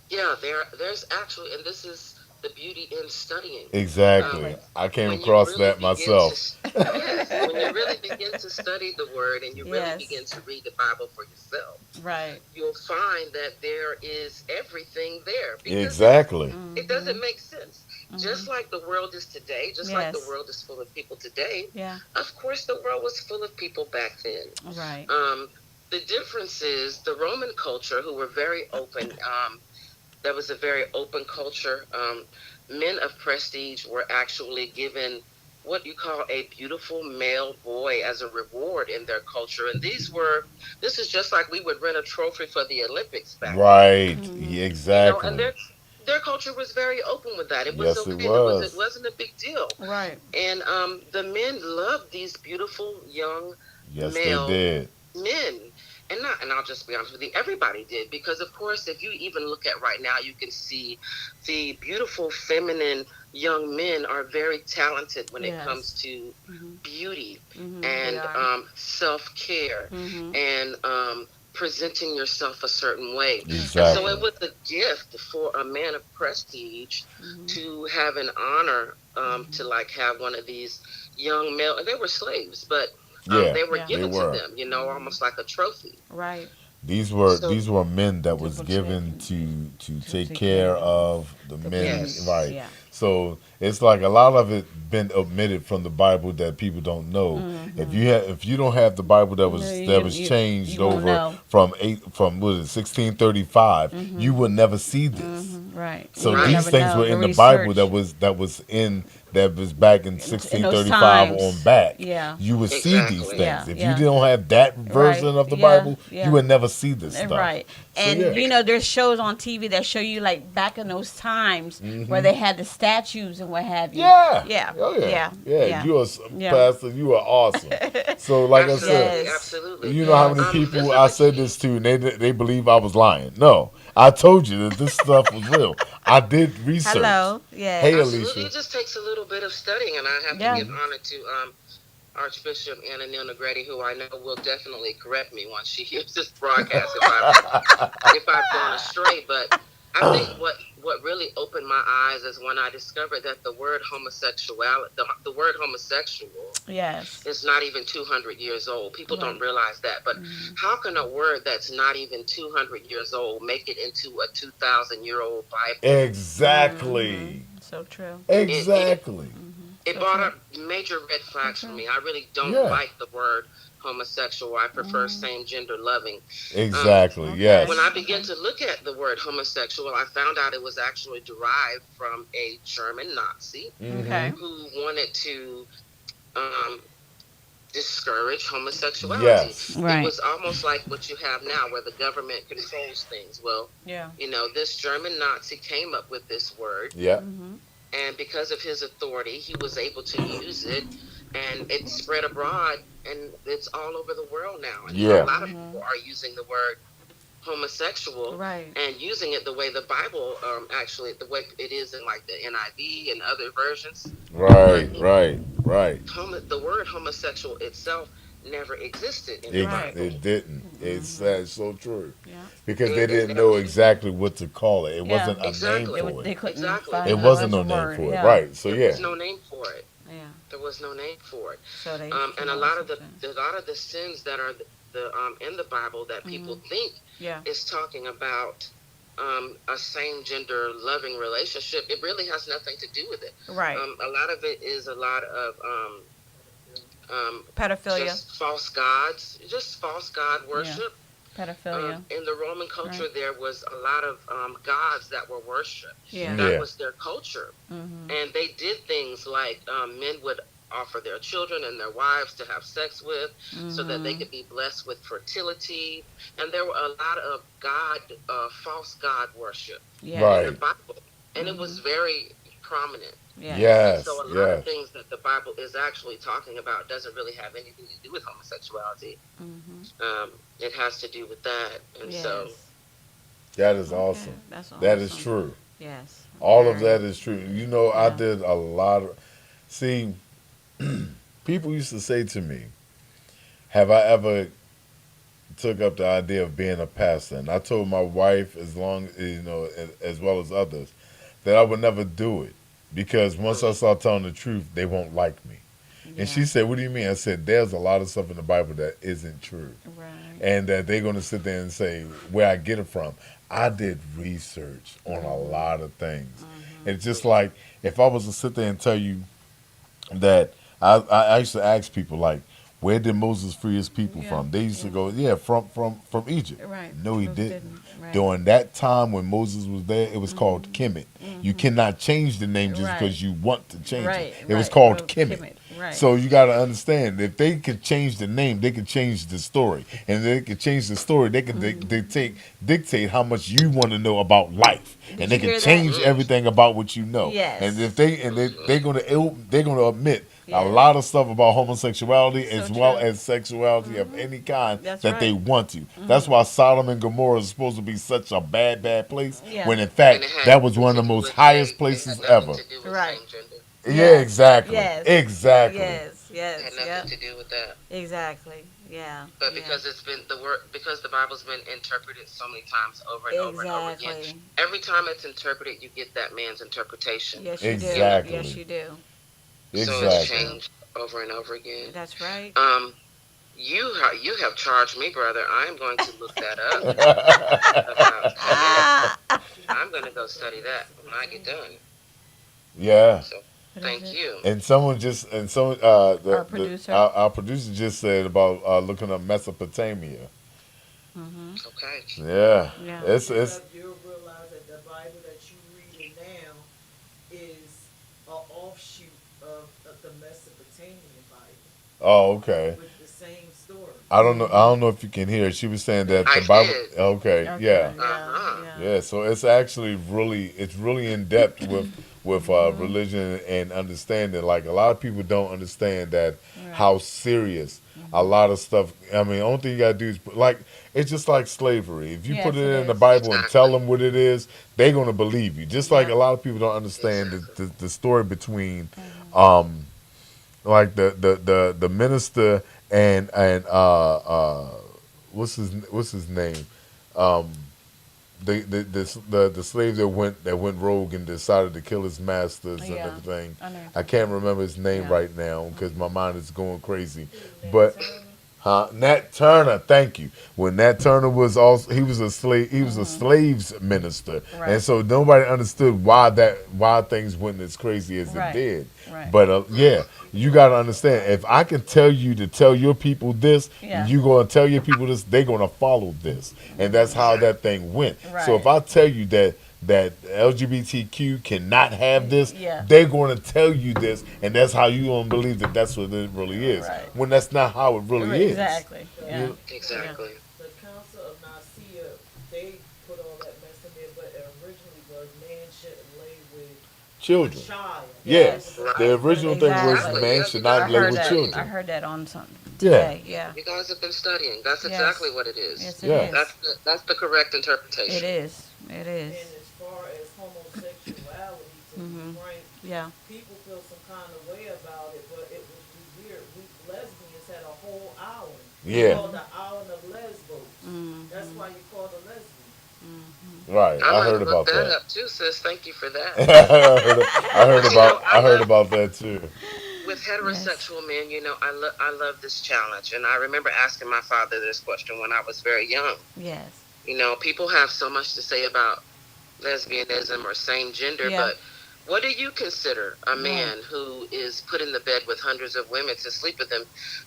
[SPEAKER 5] Yeah, there's actually, and this is the beauty in studying.
[SPEAKER 3] Exactly. I came
[SPEAKER 5] When you
[SPEAKER 3] across
[SPEAKER 5] really
[SPEAKER 3] that
[SPEAKER 5] begin
[SPEAKER 3] myself.
[SPEAKER 5] yes, when you really begin to study the word and you really
[SPEAKER 4] Yes.
[SPEAKER 5] begin to read the Bible for yourself,
[SPEAKER 4] Right.
[SPEAKER 5] you'll find that there is everything there. Because
[SPEAKER 3] Exactly.
[SPEAKER 5] it doesn't make sense. Just like the world is today, just like the
[SPEAKER 4] Yes.
[SPEAKER 5] world is full of people today,
[SPEAKER 4] Yeah.
[SPEAKER 5] of course the world was full of people back then.
[SPEAKER 4] Right.
[SPEAKER 5] The difference is the Roman culture, who were very open. That was a very open culture. Men of prestige were actually given what you call a beautiful male boy as a reward in their culture. And this is just like we would rent a trophy for the Olympics back then.
[SPEAKER 3] Right.
[SPEAKER 5] And
[SPEAKER 3] Exactly.
[SPEAKER 5] their culture was very open with that. It was
[SPEAKER 3] Yes, it
[SPEAKER 5] okay.
[SPEAKER 3] was.
[SPEAKER 5] It wasn't a big deal.
[SPEAKER 4] Right.
[SPEAKER 5] And the men loved these beautiful young
[SPEAKER 3] Yes,
[SPEAKER 5] male
[SPEAKER 3] they did.
[SPEAKER 5] men. and I'll just be honest with you, everybody did, because of course, if you even look at right now, you can see the beautiful feminine young men are very talented when it
[SPEAKER 4] Yes.
[SPEAKER 5] comes to
[SPEAKER 4] Mm-hmm.
[SPEAKER 5] beauty
[SPEAKER 4] They
[SPEAKER 5] and
[SPEAKER 4] are.
[SPEAKER 5] self-care
[SPEAKER 4] Mm-hmm.
[SPEAKER 5] and presenting yourself a certain way. And so
[SPEAKER 3] Exactly.
[SPEAKER 5] it was a gift for a man of prestige
[SPEAKER 4] Mm-hmm.
[SPEAKER 5] to have an honor, to like have one of these young male, and they were slaves, but
[SPEAKER 3] Yeah,
[SPEAKER 5] they were
[SPEAKER 4] Yeah.
[SPEAKER 3] they
[SPEAKER 5] given to
[SPEAKER 3] were.
[SPEAKER 5] them, almost like a trophy.
[SPEAKER 4] Right.
[SPEAKER 5] So
[SPEAKER 3] These were men that
[SPEAKER 4] To
[SPEAKER 3] was
[SPEAKER 4] protect
[SPEAKER 3] given
[SPEAKER 4] and
[SPEAKER 3] to
[SPEAKER 4] to
[SPEAKER 3] take
[SPEAKER 4] take care
[SPEAKER 3] care
[SPEAKER 4] of them.
[SPEAKER 3] of the
[SPEAKER 4] The
[SPEAKER 3] men,
[SPEAKER 4] women.
[SPEAKER 5] yes,
[SPEAKER 3] right?
[SPEAKER 4] Yeah.
[SPEAKER 3] So it's like a lot of it been omitted from the Bible that people don't know.
[SPEAKER 4] Mm-hmm.
[SPEAKER 3] If you don't have the Bible
[SPEAKER 4] No,
[SPEAKER 3] that was changed
[SPEAKER 4] you won't
[SPEAKER 3] over
[SPEAKER 4] know.
[SPEAKER 3] from what is it, 1635,
[SPEAKER 4] Mm-hmm.
[SPEAKER 3] you would never see this.
[SPEAKER 4] Mm-hmm. Right. And
[SPEAKER 3] So
[SPEAKER 4] you would
[SPEAKER 5] right,
[SPEAKER 3] these
[SPEAKER 4] never
[SPEAKER 3] things
[SPEAKER 4] know
[SPEAKER 3] were
[SPEAKER 4] the
[SPEAKER 3] in the Bible
[SPEAKER 4] research
[SPEAKER 3] that was back in
[SPEAKER 4] in those
[SPEAKER 3] 1635 on
[SPEAKER 4] times.
[SPEAKER 3] back.
[SPEAKER 4] Yeah.
[SPEAKER 3] You would see these
[SPEAKER 5] exactly.
[SPEAKER 3] things.
[SPEAKER 4] Yeah.
[SPEAKER 3] If you
[SPEAKER 4] Yeah.
[SPEAKER 3] don't have that
[SPEAKER 4] Right.
[SPEAKER 3] version of the
[SPEAKER 4] Yeah.
[SPEAKER 3] Bible, you
[SPEAKER 4] Yeah.
[SPEAKER 3] would never see this stuff.
[SPEAKER 4] Right.
[SPEAKER 3] So
[SPEAKER 4] And
[SPEAKER 3] yeah.
[SPEAKER 4] there's shows on TV that show you like back in those times where
[SPEAKER 3] Hmm.
[SPEAKER 4] they had the statues and what have you.
[SPEAKER 3] Yeah.
[SPEAKER 4] Yeah.
[SPEAKER 3] Oh yeah.
[SPEAKER 4] Yeah.
[SPEAKER 3] Yeah.
[SPEAKER 4] Yeah.
[SPEAKER 3] You are
[SPEAKER 4] Yeah.
[SPEAKER 3] pastor. You are awesome. So like I said,
[SPEAKER 5] Absolutely,
[SPEAKER 4] Yes.
[SPEAKER 5] absolutely.
[SPEAKER 3] you know how many
[SPEAKER 4] Yes.
[SPEAKER 3] people
[SPEAKER 5] This is
[SPEAKER 3] I
[SPEAKER 5] a
[SPEAKER 3] said
[SPEAKER 5] key.
[SPEAKER 3] this to, and they believe I was lying. No, I told you that this stuff was real. I did research.
[SPEAKER 4] Hello.
[SPEAKER 3] Hey,
[SPEAKER 4] Yes.
[SPEAKER 5] Absolutely,
[SPEAKER 3] Alicia.
[SPEAKER 5] it just takes a little bit of studying, and I have to
[SPEAKER 4] Yeah.
[SPEAKER 5] give honor to Archbishop Anna Neal Negretti, who I know will definitely correct me once she hears this broadcast if I've gone astray. But I think what really opened my eyes is when I discovered that the word homosexuality, the word homosexual,
[SPEAKER 4] Yes.
[SPEAKER 5] is not even 200 years old. People don't
[SPEAKER 4] Right.
[SPEAKER 5] realize that. But
[SPEAKER 4] Mhm.
[SPEAKER 5] how can a word that's not even 200 years old make it into a 2,000-year-old Bible?
[SPEAKER 4] Mhm.
[SPEAKER 3] Exactly.
[SPEAKER 4] So true.
[SPEAKER 5] It
[SPEAKER 3] Exactly.
[SPEAKER 4] Mhm.
[SPEAKER 5] it
[SPEAKER 4] So
[SPEAKER 5] brought
[SPEAKER 4] true.
[SPEAKER 5] up major red
[SPEAKER 4] So
[SPEAKER 5] flags for
[SPEAKER 4] true.
[SPEAKER 5] me. I really don't
[SPEAKER 3] Yeah.
[SPEAKER 5] like the word homosexual. I prefer
[SPEAKER 4] Mhm.
[SPEAKER 5] same gender loving. Um,
[SPEAKER 3] Exactly.
[SPEAKER 4] Okay.
[SPEAKER 5] when I
[SPEAKER 3] Yes.
[SPEAKER 5] began
[SPEAKER 4] Okay.
[SPEAKER 5] to look at the word homosexual, I found out it was actually derived from a German Nazi
[SPEAKER 3] Mm-hmm.
[SPEAKER 4] Okay.
[SPEAKER 5] who wanted to um, discourage homosexuality.
[SPEAKER 3] Yes.
[SPEAKER 5] It
[SPEAKER 4] Right.
[SPEAKER 5] was almost like what you have now, where the government controls things. Well,
[SPEAKER 4] Yeah.
[SPEAKER 5] this German Nazi came up with this word,
[SPEAKER 3] Yeah.
[SPEAKER 4] Mhm.
[SPEAKER 5] and because of his authority, he was able to use it, and it spread abroad, and it's all over the world now. And a
[SPEAKER 3] Yeah.
[SPEAKER 5] lot of
[SPEAKER 4] Mhm.
[SPEAKER 5] people are using the word homosexual
[SPEAKER 4] Right.
[SPEAKER 5] and using it the way the Bible, actually, the way it is in like the NIV and other versions. But
[SPEAKER 3] Right. Right. Right.
[SPEAKER 5] the word homosexual itself never existed in the
[SPEAKER 4] Right.
[SPEAKER 5] Bible.
[SPEAKER 3] It didn't. It's
[SPEAKER 4] Mhm.
[SPEAKER 3] that's so true
[SPEAKER 4] Yeah.
[SPEAKER 3] because they
[SPEAKER 5] It
[SPEAKER 3] didn't
[SPEAKER 5] never
[SPEAKER 3] know
[SPEAKER 5] did.
[SPEAKER 3] exactly what to call it. It
[SPEAKER 4] Yeah.
[SPEAKER 3] wasn't a name
[SPEAKER 5] Exactly.
[SPEAKER 3] for
[SPEAKER 4] They
[SPEAKER 3] it.
[SPEAKER 4] couldn't
[SPEAKER 5] Exactly.
[SPEAKER 3] It
[SPEAKER 4] find no
[SPEAKER 3] wasn't
[SPEAKER 4] other
[SPEAKER 3] no name
[SPEAKER 4] word.
[SPEAKER 3] for it.
[SPEAKER 4] Yeah.
[SPEAKER 3] Right. So
[SPEAKER 5] There
[SPEAKER 3] yeah.
[SPEAKER 5] was no name for it.
[SPEAKER 4] Yeah.
[SPEAKER 5] There was no name for it.
[SPEAKER 4] So they
[SPEAKER 5] And
[SPEAKER 4] came
[SPEAKER 5] a
[SPEAKER 4] up with
[SPEAKER 5] lot of
[SPEAKER 4] something.
[SPEAKER 5] the sins that are in the Bible that people
[SPEAKER 4] Mhm.
[SPEAKER 5] think
[SPEAKER 4] Yeah.
[SPEAKER 5] is talking about a same gender loving relationship, it really has nothing to do with it.
[SPEAKER 4] Right.
[SPEAKER 5] A lot of it is a lot of
[SPEAKER 4] Pedophilia.
[SPEAKER 5] just false god
[SPEAKER 4] Yeah.
[SPEAKER 5] worship.
[SPEAKER 4] Pedophilia.
[SPEAKER 5] In the Roman culture,
[SPEAKER 4] Right.
[SPEAKER 5] there was a lot of gods that were worshipped.
[SPEAKER 4] Yeah.
[SPEAKER 5] That
[SPEAKER 3] Yeah.
[SPEAKER 5] was their culture,
[SPEAKER 4] Mhm.
[SPEAKER 5] and they did things like men would offer their children and their wives to have sex with, so that they
[SPEAKER 4] Mhm.
[SPEAKER 5] could be blessed with fertility. And there were a lot of false god worship in the
[SPEAKER 4] Yes.
[SPEAKER 3] Right.
[SPEAKER 5] Bible, and it was
[SPEAKER 4] Mhm.
[SPEAKER 5] very prominent.
[SPEAKER 4] Yes.
[SPEAKER 5] And
[SPEAKER 3] Yes.
[SPEAKER 5] so a lot of
[SPEAKER 3] Yes.
[SPEAKER 5] things that the Bible is actually talking about doesn't really have anything to do with homosexuality.
[SPEAKER 4] Mhm.
[SPEAKER 5] It has to do with that. And so,
[SPEAKER 4] Yes.
[SPEAKER 3] That is
[SPEAKER 4] Okay.
[SPEAKER 3] awesome.
[SPEAKER 4] That's
[SPEAKER 3] That is
[SPEAKER 4] awesome.
[SPEAKER 3] true.
[SPEAKER 4] Yes.
[SPEAKER 3] All of
[SPEAKER 4] Very.
[SPEAKER 3] that is true. You know, I
[SPEAKER 4] Yeah.
[SPEAKER 3] did a lot of. See, people used to say to me, "Have I ever took up the idea of being a pastor?" And I told my wife, as well as others, that I would never do it because once I
[SPEAKER 5] mm,
[SPEAKER 3] start telling the truth, they won't like me. And
[SPEAKER 4] Yeah.
[SPEAKER 3] she said, "What do you mean?" I said, "There's a lot of stuff in the Bible that isn't true,
[SPEAKER 4] Right.
[SPEAKER 3] and that they're going to sit there and say where I get it from." I did research on a lot of things. It's just like if I was to sit there and tell you that I used to ask people like, where did Moses free his people
[SPEAKER 4] Yeah.
[SPEAKER 3] from? They used to
[SPEAKER 4] Yeah.
[SPEAKER 3] go, yeah, from Egypt.
[SPEAKER 4] Right.
[SPEAKER 3] No, he
[SPEAKER 4] Most
[SPEAKER 3] didn't.
[SPEAKER 4] Right.
[SPEAKER 3] During that time when Moses was there, it was called Kemet. You cannot change the name just
[SPEAKER 4] Right.
[SPEAKER 3] because you want to change
[SPEAKER 4] Right.
[SPEAKER 3] it. It was
[SPEAKER 4] Right.
[SPEAKER 3] called
[SPEAKER 4] Oh,
[SPEAKER 3] Kemet.
[SPEAKER 4] Right.
[SPEAKER 3] So you got to understand, if they could change the name, they could change the story, and if they could change the story, they could dictate how much you want to know about life,
[SPEAKER 4] Did
[SPEAKER 3] and they
[SPEAKER 4] you hear
[SPEAKER 3] could
[SPEAKER 4] that?
[SPEAKER 3] change everything about what you know.
[SPEAKER 4] Yes.
[SPEAKER 3] And if they're gonna admit a
[SPEAKER 4] Yeah.
[SPEAKER 3] lot of stuff about homosexuality
[SPEAKER 4] So
[SPEAKER 3] as well
[SPEAKER 4] true.
[SPEAKER 3] as sexuality of any kind
[SPEAKER 4] That's
[SPEAKER 3] that they
[SPEAKER 4] right.
[SPEAKER 3] want to. That's why Sodom and Gomorrah is supposed to be such a bad place,
[SPEAKER 4] Yeah.
[SPEAKER 3] when in
[SPEAKER 5] And
[SPEAKER 3] fact
[SPEAKER 5] it had
[SPEAKER 3] that was
[SPEAKER 5] nothing
[SPEAKER 3] one
[SPEAKER 5] to
[SPEAKER 3] of the
[SPEAKER 5] do
[SPEAKER 3] most
[SPEAKER 5] with
[SPEAKER 3] highest
[SPEAKER 5] it had
[SPEAKER 3] places
[SPEAKER 5] nothing
[SPEAKER 3] ever.
[SPEAKER 5] to do with
[SPEAKER 4] Right.
[SPEAKER 5] same gender.
[SPEAKER 3] Yeah,
[SPEAKER 4] Yes.
[SPEAKER 3] exactly.
[SPEAKER 4] Yes.
[SPEAKER 3] Exactly.
[SPEAKER 4] Yes.
[SPEAKER 5] It had
[SPEAKER 4] Yes.
[SPEAKER 5] nothing
[SPEAKER 4] Yep.
[SPEAKER 5] to do with that.
[SPEAKER 4] Exactly. Yeah.
[SPEAKER 5] But
[SPEAKER 4] Yeah.
[SPEAKER 5] because it's been the word, because the Bible's been interpreted so many times over and over and over again,
[SPEAKER 4] Exactly.
[SPEAKER 5] every time it's interpreted, you get that man's interpretation.
[SPEAKER 4] Yes, you do.
[SPEAKER 5] You know,
[SPEAKER 4] Yes,
[SPEAKER 3] Exactly.
[SPEAKER 4] you do.
[SPEAKER 5] so
[SPEAKER 4] So
[SPEAKER 5] it's
[SPEAKER 3] Exactly.
[SPEAKER 4] true.
[SPEAKER 5] changed over and over again.
[SPEAKER 4] That's right.
[SPEAKER 5] You have charged me, brother. I am going to look that up about yeah.
[SPEAKER 4] Ah.
[SPEAKER 5] I'm going to go study that when I get done.
[SPEAKER 3] Yeah.
[SPEAKER 5] So
[SPEAKER 4] What is
[SPEAKER 5] thank
[SPEAKER 4] it?
[SPEAKER 5] you.
[SPEAKER 3] And someone just and some
[SPEAKER 4] Our
[SPEAKER 3] the
[SPEAKER 4] producer.
[SPEAKER 3] our producer just said about looking up Mesopotamia.
[SPEAKER 4] Mm-hmm.
[SPEAKER 5] Okay.
[SPEAKER 3] Yeah,
[SPEAKER 4] Yeah.
[SPEAKER 3] it's
[SPEAKER 6] You'll realize that the Bible that you reading now is an offshoot of the Mesopotamian Bible
[SPEAKER 3] oh, okay.
[SPEAKER 6] with the same story.
[SPEAKER 3] I don't know if you can hear. She was saying that
[SPEAKER 5] I
[SPEAKER 3] the Bible.
[SPEAKER 5] did.
[SPEAKER 3] Okay,
[SPEAKER 4] Okay.
[SPEAKER 3] yeah,
[SPEAKER 4] Yeah.
[SPEAKER 5] Uh-huh.
[SPEAKER 4] Yeah.
[SPEAKER 3] yeah. So it's actually it's really in depth with
[SPEAKER 4] Mm-hmm.
[SPEAKER 3] religion and understanding. Like a lot of people don't understand that
[SPEAKER 4] Right.
[SPEAKER 3] how serious a lot of stuff. I mean, only thing you gotta do is like it's just like slavery. If you
[SPEAKER 4] Yes,
[SPEAKER 3] put it
[SPEAKER 4] it
[SPEAKER 3] in the
[SPEAKER 4] is.
[SPEAKER 3] Bible and tell
[SPEAKER 5] Exactly.
[SPEAKER 3] them what it is, they're gonna believe you. Just like
[SPEAKER 4] Yeah.
[SPEAKER 3] a lot of people don't understand
[SPEAKER 5] Exactly.
[SPEAKER 3] the story between
[SPEAKER 4] Mm-hmm.
[SPEAKER 3] like the minister and what's his name, um the slave that went rogue and decided to kill his masters and
[SPEAKER 4] Yeah.
[SPEAKER 3] everything.
[SPEAKER 4] I know.
[SPEAKER 3] I can't remember his name
[SPEAKER 4] Yeah.
[SPEAKER 3] right now because my mind is going crazy.
[SPEAKER 6] Nat
[SPEAKER 3] But
[SPEAKER 6] Turner.
[SPEAKER 3] Nat Turner, thank you. When Nat Turner was also he was a slave, he was a slaves minister,
[SPEAKER 4] Right.
[SPEAKER 3] and so nobody understood why things went as crazy as it
[SPEAKER 4] Right.
[SPEAKER 3] did.
[SPEAKER 4] Right.
[SPEAKER 3] But yeah, you got to understand. If I can tell you to tell your people this,
[SPEAKER 4] Yeah.
[SPEAKER 3] you gonna tell your people this, they're gonna follow this, and that's how that thing went. So if
[SPEAKER 4] Right.
[SPEAKER 3] I tell you that LGBTQ cannot have this,
[SPEAKER 4] Yeah.
[SPEAKER 3] they're going to tell you this, and that's how you gonna believe that that's what it really is.
[SPEAKER 4] Right.
[SPEAKER 3] When that's not how it really is.
[SPEAKER 4] Exactly. Yeah.
[SPEAKER 3] You-
[SPEAKER 5] Exactly.
[SPEAKER 6] The Council of Nicaea, they put all that mess in there, but it originally was man shouldn't lay with a
[SPEAKER 3] Children.
[SPEAKER 6] child.
[SPEAKER 3] Yeah.
[SPEAKER 4] Yes.
[SPEAKER 3] The original thing was
[SPEAKER 4] Exactly.
[SPEAKER 3] man
[SPEAKER 5] Yeah,
[SPEAKER 3] should
[SPEAKER 5] you
[SPEAKER 3] not
[SPEAKER 5] guys
[SPEAKER 4] I
[SPEAKER 3] lay
[SPEAKER 4] heard
[SPEAKER 3] with
[SPEAKER 4] that.
[SPEAKER 3] children.
[SPEAKER 4] I heard that on something
[SPEAKER 3] Yeah.
[SPEAKER 4] today. Yeah.
[SPEAKER 5] You guys have been studying. That's
[SPEAKER 4] Yes.
[SPEAKER 5] exactly what it is.
[SPEAKER 4] Yes, it
[SPEAKER 3] Yeah.
[SPEAKER 4] is.
[SPEAKER 5] That's the correct interpretation.
[SPEAKER 4] It is. It
[SPEAKER 6] And
[SPEAKER 4] is.
[SPEAKER 6] as far as homosexuality, to
[SPEAKER 4] Mhm.
[SPEAKER 6] be frank,
[SPEAKER 4] Yeah.
[SPEAKER 6] people feel some kind of way about it, but it was weird. We lesbians had a whole island.
[SPEAKER 3] Yeah.
[SPEAKER 6] Called the island of Lesbos.
[SPEAKER 4] Mhm.
[SPEAKER 6] That's why you call it a lesbian.
[SPEAKER 3] Right.
[SPEAKER 5] I'm
[SPEAKER 3] I
[SPEAKER 5] gonna
[SPEAKER 3] heard
[SPEAKER 5] look
[SPEAKER 3] about
[SPEAKER 5] that
[SPEAKER 3] that.
[SPEAKER 5] up too, sis. Thank you for that.
[SPEAKER 3] I heard about that too.
[SPEAKER 5] With heterosexual men, I love this challenge, and I remember asking my father this question when I was very young.
[SPEAKER 4] Yes.
[SPEAKER 5] People have so much to say about lesbianism or same gender,
[SPEAKER 4] Yeah.
[SPEAKER 5] but what do you consider a
[SPEAKER 4] Right.
[SPEAKER 5] man who is put in the bed with hundreds of women to sleep with them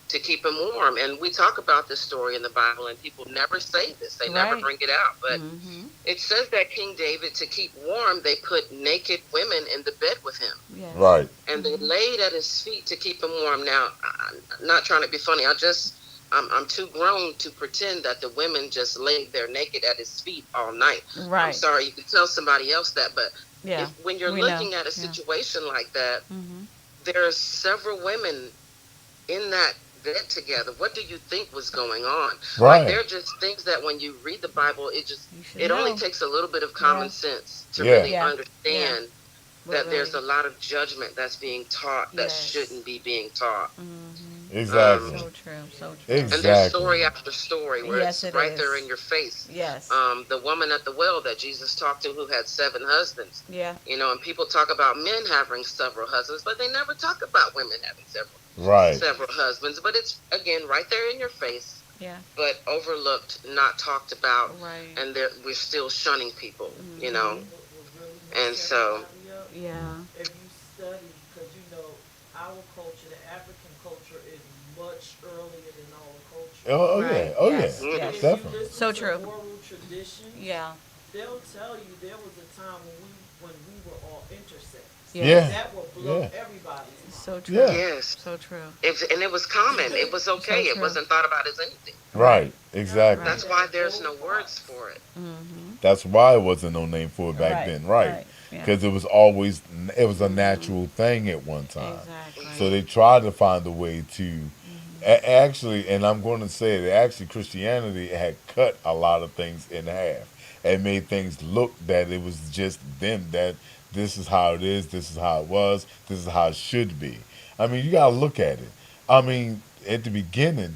[SPEAKER 5] to keep him warm? And we talk about this story in the Bible, and people never say this. They never
[SPEAKER 4] Right.
[SPEAKER 5] bring it out. But
[SPEAKER 4] Mhm.
[SPEAKER 5] it says that King David, to keep warm, they put naked women in the bed with him.
[SPEAKER 4] Yes.
[SPEAKER 3] Right.
[SPEAKER 5] And they laid at his feet to keep him warm. Now, I'm not trying to be funny. I'm too grown to pretend that the women just laid there naked at his feet all night. I'm
[SPEAKER 4] Right.
[SPEAKER 5] sorry, you could tell somebody else that, but
[SPEAKER 4] Yeah.
[SPEAKER 5] when you're
[SPEAKER 4] We
[SPEAKER 5] looking
[SPEAKER 4] know.
[SPEAKER 5] at a
[SPEAKER 4] Yeah.
[SPEAKER 5] situation like that,
[SPEAKER 4] Mhm.
[SPEAKER 5] there's several women in that bed together. What do you think was going on?
[SPEAKER 3] Right.
[SPEAKER 5] Like, they're just things that when you read the Bible,
[SPEAKER 4] You should
[SPEAKER 5] it only
[SPEAKER 4] know.
[SPEAKER 5] takes a little bit of common
[SPEAKER 4] Yeah.
[SPEAKER 5] sense to
[SPEAKER 3] Yeah.
[SPEAKER 5] really
[SPEAKER 4] Yeah.
[SPEAKER 5] understand
[SPEAKER 4] But
[SPEAKER 5] that there's a
[SPEAKER 4] really-
[SPEAKER 5] lot of judgment that's being taught that
[SPEAKER 4] Yes.
[SPEAKER 5] shouldn't be being taught.
[SPEAKER 4] Mhm.
[SPEAKER 3] Exactly.
[SPEAKER 4] So true. So true.
[SPEAKER 5] And there's
[SPEAKER 3] Exactly.
[SPEAKER 5] story after story where
[SPEAKER 4] Yes,
[SPEAKER 5] it's
[SPEAKER 4] it
[SPEAKER 5] right
[SPEAKER 4] is.
[SPEAKER 5] there in your face.
[SPEAKER 4] Yes.
[SPEAKER 5] The woman at the well that Jesus talked to who had 7 husbands.
[SPEAKER 4] Yeah.
[SPEAKER 5] And people talk about men having several husbands, but they never talk about women having
[SPEAKER 3] Right.
[SPEAKER 5] several husbands. But it's, again, right there in your face,
[SPEAKER 4] Yeah.
[SPEAKER 5] but overlooked, not talked about,
[SPEAKER 4] Right.
[SPEAKER 5] and we're still shunning people,
[SPEAKER 4] Mm-hmm.
[SPEAKER 6] What really
[SPEAKER 5] And
[SPEAKER 6] messed
[SPEAKER 5] so-
[SPEAKER 6] everybody up,
[SPEAKER 4] Yeah.
[SPEAKER 6] if you study, because our culture, the African culture, is much earlier than our culture.
[SPEAKER 3] Oh
[SPEAKER 4] Right.
[SPEAKER 3] yeah. Oh
[SPEAKER 4] Yes.
[SPEAKER 3] yeah.
[SPEAKER 4] Yes.
[SPEAKER 6] If
[SPEAKER 3] Definitely.
[SPEAKER 6] you listen
[SPEAKER 4] So
[SPEAKER 6] to
[SPEAKER 4] true.
[SPEAKER 6] oral traditions,
[SPEAKER 4] Yeah.
[SPEAKER 6] they'll tell you there was a time when we were all intersex.
[SPEAKER 3] Yeah.
[SPEAKER 6] That will blow
[SPEAKER 3] Yeah.
[SPEAKER 6] everybody's mind.
[SPEAKER 4] So true.
[SPEAKER 3] Yeah.
[SPEAKER 5] Yes.
[SPEAKER 4] So true.
[SPEAKER 5] And it was common. It was okay.
[SPEAKER 4] So
[SPEAKER 5] It
[SPEAKER 4] true.
[SPEAKER 5] wasn't thought about as anything.
[SPEAKER 3] Right. Exactly.
[SPEAKER 5] That's why there's no words for it.
[SPEAKER 4] Mhm.
[SPEAKER 3] That's why it wasn't no name for it back
[SPEAKER 4] Right,
[SPEAKER 3] then. Right.
[SPEAKER 4] right. Yeah.
[SPEAKER 3] because it was a natural thing at one time.
[SPEAKER 4] Exactly.
[SPEAKER 3] So they tried to find a way to actually, and I'm going to say that actually Christianity had cut a lot of things in half and made things look that it was just them, that this is how it is, this is how it was, this is how it should be. I mean, you got to look at it. I mean, at the beginning,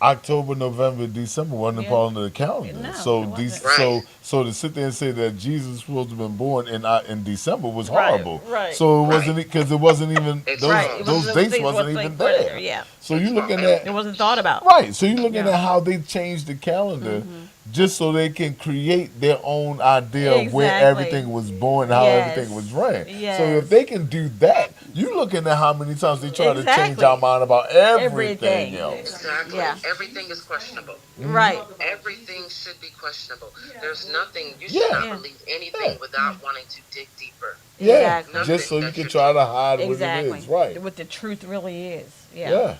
[SPEAKER 3] October, November, December wasn't a
[SPEAKER 4] Yeah.
[SPEAKER 3] part of the calendar.
[SPEAKER 4] No,
[SPEAKER 3] So
[SPEAKER 4] it wasn't.
[SPEAKER 5] Right.
[SPEAKER 3] so to sit there and say that Jesus was supposed to have been born in December was
[SPEAKER 4] Right,
[SPEAKER 3] horrible.
[SPEAKER 4] right.
[SPEAKER 3] So it
[SPEAKER 5] Right.
[SPEAKER 3] wasn't because it wasn't even
[SPEAKER 5] It's
[SPEAKER 3] those
[SPEAKER 5] right.
[SPEAKER 4] It
[SPEAKER 3] those
[SPEAKER 4] wasn't-
[SPEAKER 3] dates
[SPEAKER 4] things
[SPEAKER 3] wasn't
[SPEAKER 4] wasn't
[SPEAKER 3] even
[SPEAKER 4] put in
[SPEAKER 3] there.
[SPEAKER 4] Yeah.
[SPEAKER 3] So you're looking
[SPEAKER 4] It
[SPEAKER 3] at
[SPEAKER 4] wasn't thought about.
[SPEAKER 3] right. So you're looking
[SPEAKER 4] Yeah.
[SPEAKER 3] at how they changed the calendar just so they can create their own idea of where
[SPEAKER 4] Exactly.
[SPEAKER 3] everything was born and how
[SPEAKER 4] Yes.
[SPEAKER 3] everything was ran.
[SPEAKER 4] Yes.
[SPEAKER 3] So if they can do that, you're looking at how many times they try to change
[SPEAKER 4] Exactly.
[SPEAKER 3] our mind about everything
[SPEAKER 4] Everything.
[SPEAKER 3] else.
[SPEAKER 5] Exactly.
[SPEAKER 4] Yeah.
[SPEAKER 5] Everything is questionable.
[SPEAKER 4] Right.
[SPEAKER 5] Everything should be questionable. There's nothing, you should
[SPEAKER 3] Yeah.
[SPEAKER 5] not
[SPEAKER 4] Yeah.
[SPEAKER 5] believe anything without wanting to dig deeper.
[SPEAKER 3] Yeah,
[SPEAKER 4] Exactly.
[SPEAKER 3] just so you can try to hide
[SPEAKER 4] Exactly.
[SPEAKER 3] what it is, right?
[SPEAKER 4] What the truth really is.
[SPEAKER 3] Yeah.
[SPEAKER 4] Yeah.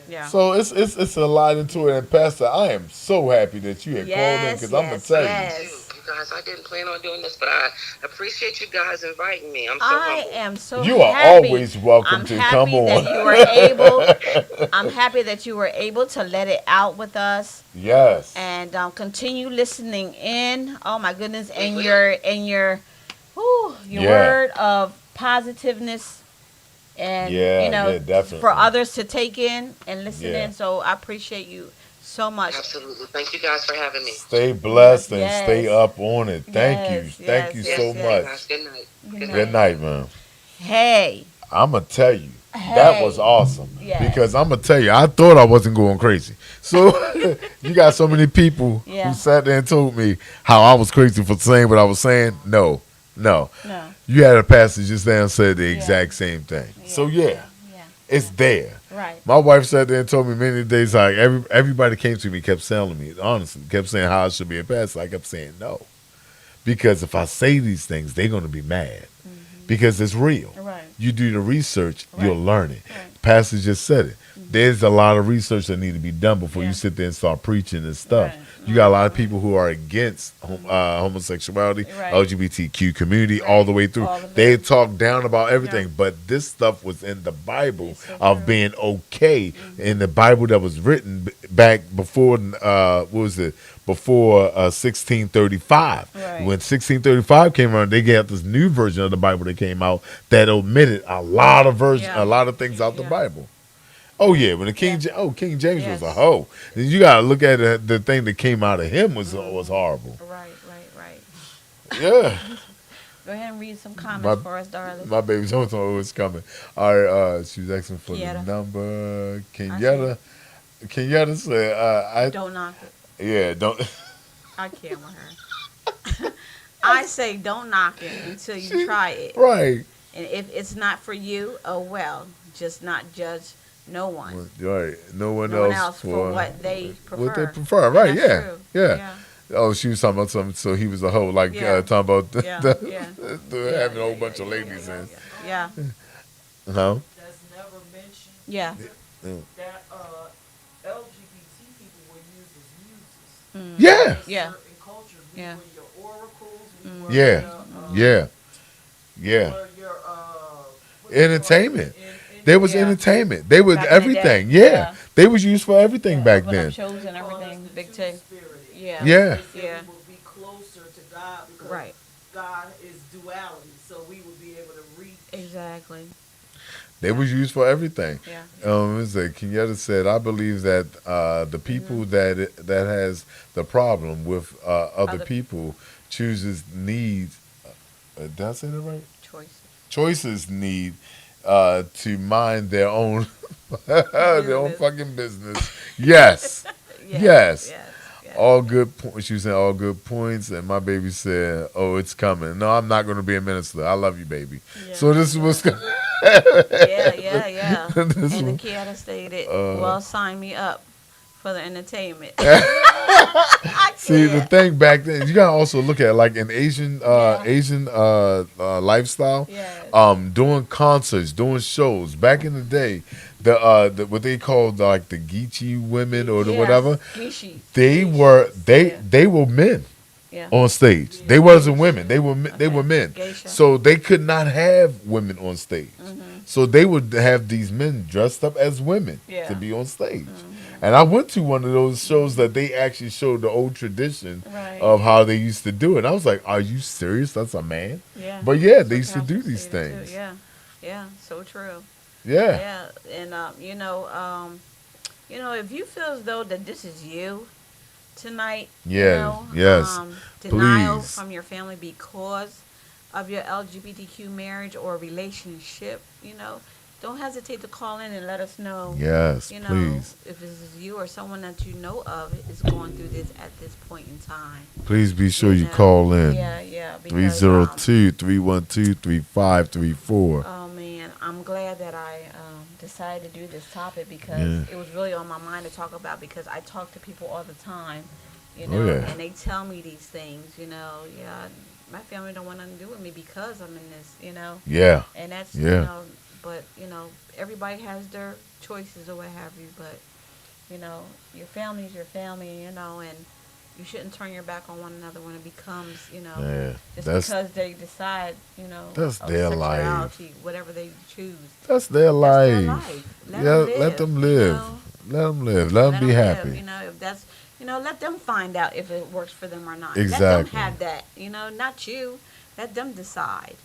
[SPEAKER 4] Yeah.
[SPEAKER 3] So it's a lot into it, and Pastor, I am so happy that you had called in
[SPEAKER 4] Yes,
[SPEAKER 3] because I'm gonna
[SPEAKER 4] yes,
[SPEAKER 3] tell
[SPEAKER 4] yes.
[SPEAKER 5] Dude, you guys, I didn't plan on doing this, but I appreciate you guys inviting me. I'm so
[SPEAKER 4] I
[SPEAKER 5] humble.
[SPEAKER 4] am so
[SPEAKER 3] You are
[SPEAKER 4] happy.
[SPEAKER 3] always welcome
[SPEAKER 4] I'm
[SPEAKER 3] to
[SPEAKER 4] happy
[SPEAKER 3] come
[SPEAKER 4] that
[SPEAKER 3] on.
[SPEAKER 4] you were able. I'm happy that you were able to let it out with us
[SPEAKER 3] Yes.
[SPEAKER 4] and continue listening in. Oh my goodness, and
[SPEAKER 5] will.
[SPEAKER 4] your
[SPEAKER 3] Yeah.
[SPEAKER 4] word of positiveness and
[SPEAKER 3] Yeah, yeah, definitely.
[SPEAKER 4] for others to take in and listen
[SPEAKER 3] Yeah.
[SPEAKER 4] in. So I appreciate you so much.
[SPEAKER 5] Absolutely. Thank you guys for having me.
[SPEAKER 3] Stay blessed and
[SPEAKER 4] Yes.
[SPEAKER 3] stay up on it. Thank you.
[SPEAKER 4] Yes,
[SPEAKER 3] Thank
[SPEAKER 4] yes,
[SPEAKER 3] you
[SPEAKER 4] yes,
[SPEAKER 3] so
[SPEAKER 4] yes.
[SPEAKER 3] much.
[SPEAKER 5] Guys, good night.
[SPEAKER 4] Good
[SPEAKER 3] Good night, man.
[SPEAKER 4] Hey.
[SPEAKER 3] I'm gonna tell you. That
[SPEAKER 4] Hey.
[SPEAKER 3] was awesome.
[SPEAKER 4] Yes.
[SPEAKER 3] Because I'm gonna tell you, I thought I wasn't going crazy. So you got so many people
[SPEAKER 4] Yeah.
[SPEAKER 3] who sat there and told me how I was crazy for saying what I was saying. No.
[SPEAKER 4] No.
[SPEAKER 3] You had a pastor just there and said the
[SPEAKER 4] Yeah.
[SPEAKER 3] exact same thing. So yeah,
[SPEAKER 4] Yeah.
[SPEAKER 3] it's there.
[SPEAKER 4] Right.
[SPEAKER 3] My wife sat there and told me many days, like everybody came to me, kept telling me, honestly, kept saying how I should be a pastor. I kept saying no. Because if I say these things, they're gonna be mad. Because it's real.
[SPEAKER 4] Right.
[SPEAKER 3] You do the research, you'll
[SPEAKER 4] Right.
[SPEAKER 3] learn it.
[SPEAKER 4] Right.
[SPEAKER 3] Pastor just said it. There's a lot of research that need to be done before
[SPEAKER 4] Yeah.
[SPEAKER 3] you sit there and start preaching and stuff.
[SPEAKER 4] Right.
[SPEAKER 3] You got a lot of people who are against homosexuality,
[SPEAKER 4] Right.
[SPEAKER 3] LGBTQ community, all the way through.
[SPEAKER 4] All of
[SPEAKER 3] They
[SPEAKER 4] it.
[SPEAKER 3] talk down about everything,
[SPEAKER 4] Yeah.
[SPEAKER 3] but this stuff was in the Bible
[SPEAKER 4] It's so
[SPEAKER 3] of
[SPEAKER 4] true.
[SPEAKER 3] being okay in the Bible that was written back before what was it? Before 1635.
[SPEAKER 4] Right.
[SPEAKER 3] When 1635 came around, they got this new version of the Bible that came out that omitted a lot of
[SPEAKER 4] Yeah.
[SPEAKER 3] a lot of things out the
[SPEAKER 4] Yeah.
[SPEAKER 3] Bible. Oh yeah, when the King
[SPEAKER 4] Yeah.
[SPEAKER 3] King James was a
[SPEAKER 4] Yes.
[SPEAKER 3] hoe. And you gotta look at it, the thing that came out of him was horrible.
[SPEAKER 4] Right. Right.
[SPEAKER 3] Yeah,
[SPEAKER 4] Go ahead and read some comments
[SPEAKER 3] My-
[SPEAKER 4] for us, darling.
[SPEAKER 3] my baby's always coming. All right, she was asking for
[SPEAKER 4] Kieta.
[SPEAKER 3] the number.
[SPEAKER 4] I
[SPEAKER 3] Kenyatta said, "I
[SPEAKER 4] Don't knock it.
[SPEAKER 3] yeah don't."
[SPEAKER 4] I can't with her. I say don't knock it until you try it.
[SPEAKER 3] Right,
[SPEAKER 4] And if it's not for you, oh well. Just not judge no one.
[SPEAKER 3] right. No one
[SPEAKER 4] No one
[SPEAKER 3] else
[SPEAKER 4] else for what they prefer.
[SPEAKER 3] What they prefer, right?
[SPEAKER 4] And
[SPEAKER 3] Yeah,
[SPEAKER 4] that's true.
[SPEAKER 3] yeah. Oh, she was talking about something. So he was a hoe, like
[SPEAKER 4] Yeah.
[SPEAKER 3] talking about
[SPEAKER 4] Yeah, yeah.
[SPEAKER 3] having a whole bunch of ladies in.
[SPEAKER 4] Yeah.
[SPEAKER 3] Huh?
[SPEAKER 6] That's never mentioned.
[SPEAKER 4] Yeah.
[SPEAKER 6] That LGBT people were used as muses.
[SPEAKER 3] Yeah,
[SPEAKER 4] Yeah.
[SPEAKER 6] Certain cultures, we
[SPEAKER 4] Yeah.
[SPEAKER 6] were your oracles. We were
[SPEAKER 3] Yeah.
[SPEAKER 6] your,
[SPEAKER 3] yeah.
[SPEAKER 6] were your what
[SPEAKER 3] Entertainment.
[SPEAKER 6] do you call it?
[SPEAKER 3] They was
[SPEAKER 4] Yeah.
[SPEAKER 3] entertainment. They was
[SPEAKER 4] Back in the
[SPEAKER 3] everything.
[SPEAKER 4] day.
[SPEAKER 3] Yeah.
[SPEAKER 4] Yeah.
[SPEAKER 3] They was used for everything back
[SPEAKER 4] Open up
[SPEAKER 3] then.
[SPEAKER 4] shows and
[SPEAKER 6] They call us
[SPEAKER 4] everything.
[SPEAKER 6] the
[SPEAKER 4] Big T.
[SPEAKER 6] two-spirited.
[SPEAKER 4] Yeah.
[SPEAKER 3] Yeah.
[SPEAKER 6] They said
[SPEAKER 4] Yeah.
[SPEAKER 6] we would be closer to God because
[SPEAKER 4] Right.
[SPEAKER 6] God is duality, so we would be able to reach.
[SPEAKER 4] Exactly.
[SPEAKER 3] They was used for everything.
[SPEAKER 4] Yeah.
[SPEAKER 3] It's like Kenyatta said, I believe that the people that has the problem with other
[SPEAKER 4] Other-
[SPEAKER 3] people chooses needs. Did I say that right?
[SPEAKER 4] Choices.
[SPEAKER 3] Choices need to mind their own their own
[SPEAKER 4] Business.
[SPEAKER 3] fucking business. Yes. Yes.
[SPEAKER 4] Yes.
[SPEAKER 3] All good points. She was saying all good points, and my baby said, "Oh, it's coming." No, I'm not going to be a minister. I love you, baby.
[SPEAKER 4] Yeah.
[SPEAKER 3] So this was
[SPEAKER 4] Yeah. Yeah.
[SPEAKER 3] This
[SPEAKER 4] And the
[SPEAKER 3] one-
[SPEAKER 4] Kieta stated, "Well, sign me up for the entertainment." I
[SPEAKER 3] See, the
[SPEAKER 4] can't.
[SPEAKER 3] thing back then, you gotta also look at like an Asian lifestyle.
[SPEAKER 4] Yes.
[SPEAKER 3] Doing concerts, doing shows. Back in the day, the what they called like the Geechee women or the
[SPEAKER 4] Yeah.
[SPEAKER 3] whatever,
[SPEAKER 4] Gishi.
[SPEAKER 3] they were men.
[SPEAKER 4] Yeah.
[SPEAKER 3] on stage. They wasn't women. They were men.
[SPEAKER 4] Geisha.
[SPEAKER 3] So they could not have women on stage. So they would have these men dressed up as women
[SPEAKER 4] Yeah.
[SPEAKER 3] to be on stage. And I went to one of those shows that they actually showed the old tradition
[SPEAKER 4] Right.
[SPEAKER 3] of how they used to do it. I was like, "Are you serious? That's a man?"
[SPEAKER 4] Yeah.
[SPEAKER 3] But yeah,
[SPEAKER 4] That's
[SPEAKER 3] they
[SPEAKER 4] what
[SPEAKER 3] used to do
[SPEAKER 4] pastors
[SPEAKER 3] these
[SPEAKER 4] say too.
[SPEAKER 3] things.
[SPEAKER 4] Yeah. Yeah. So true.
[SPEAKER 3] Yeah.
[SPEAKER 4] Yeah. And if you feel as though that this is you tonight,
[SPEAKER 3] Yeah. Yes.
[SPEAKER 4] denial
[SPEAKER 3] Please.
[SPEAKER 4] from your family because of your LGBTQ marriage or relationship, don't hesitate to call in and let us know.
[SPEAKER 3] Yes. Please.
[SPEAKER 4] If this is you or someone that you know of is going through this at this point in time.
[SPEAKER 3] Please be sure you
[SPEAKER 4] know.
[SPEAKER 3] call in.
[SPEAKER 4] Yeah. Because,
[SPEAKER 3] 302-312-3534.
[SPEAKER 4] oh man, I'm glad that I decided to do this topic because it was really on my mind to talk about because I talk to people all the time, and they tell me these things, my family don't want nothing to do with me because I'm in this,
[SPEAKER 3] Yeah.
[SPEAKER 4] and that's, but, everybody has their choices or what have you, but, your family is your family, and you shouldn't turn your back on one another when it becomes, just because they decide,
[SPEAKER 3] that's their life.
[SPEAKER 4] sexuality, whatever they choose.
[SPEAKER 3] That's their life.
[SPEAKER 4] Let them live.
[SPEAKER 3] Let them live. Let them live. Let them be happy.
[SPEAKER 4] Live, if that's, let them find out if it works for them or not.
[SPEAKER 3] Exactly.
[SPEAKER 4] Let them have that, not you. Let them decide,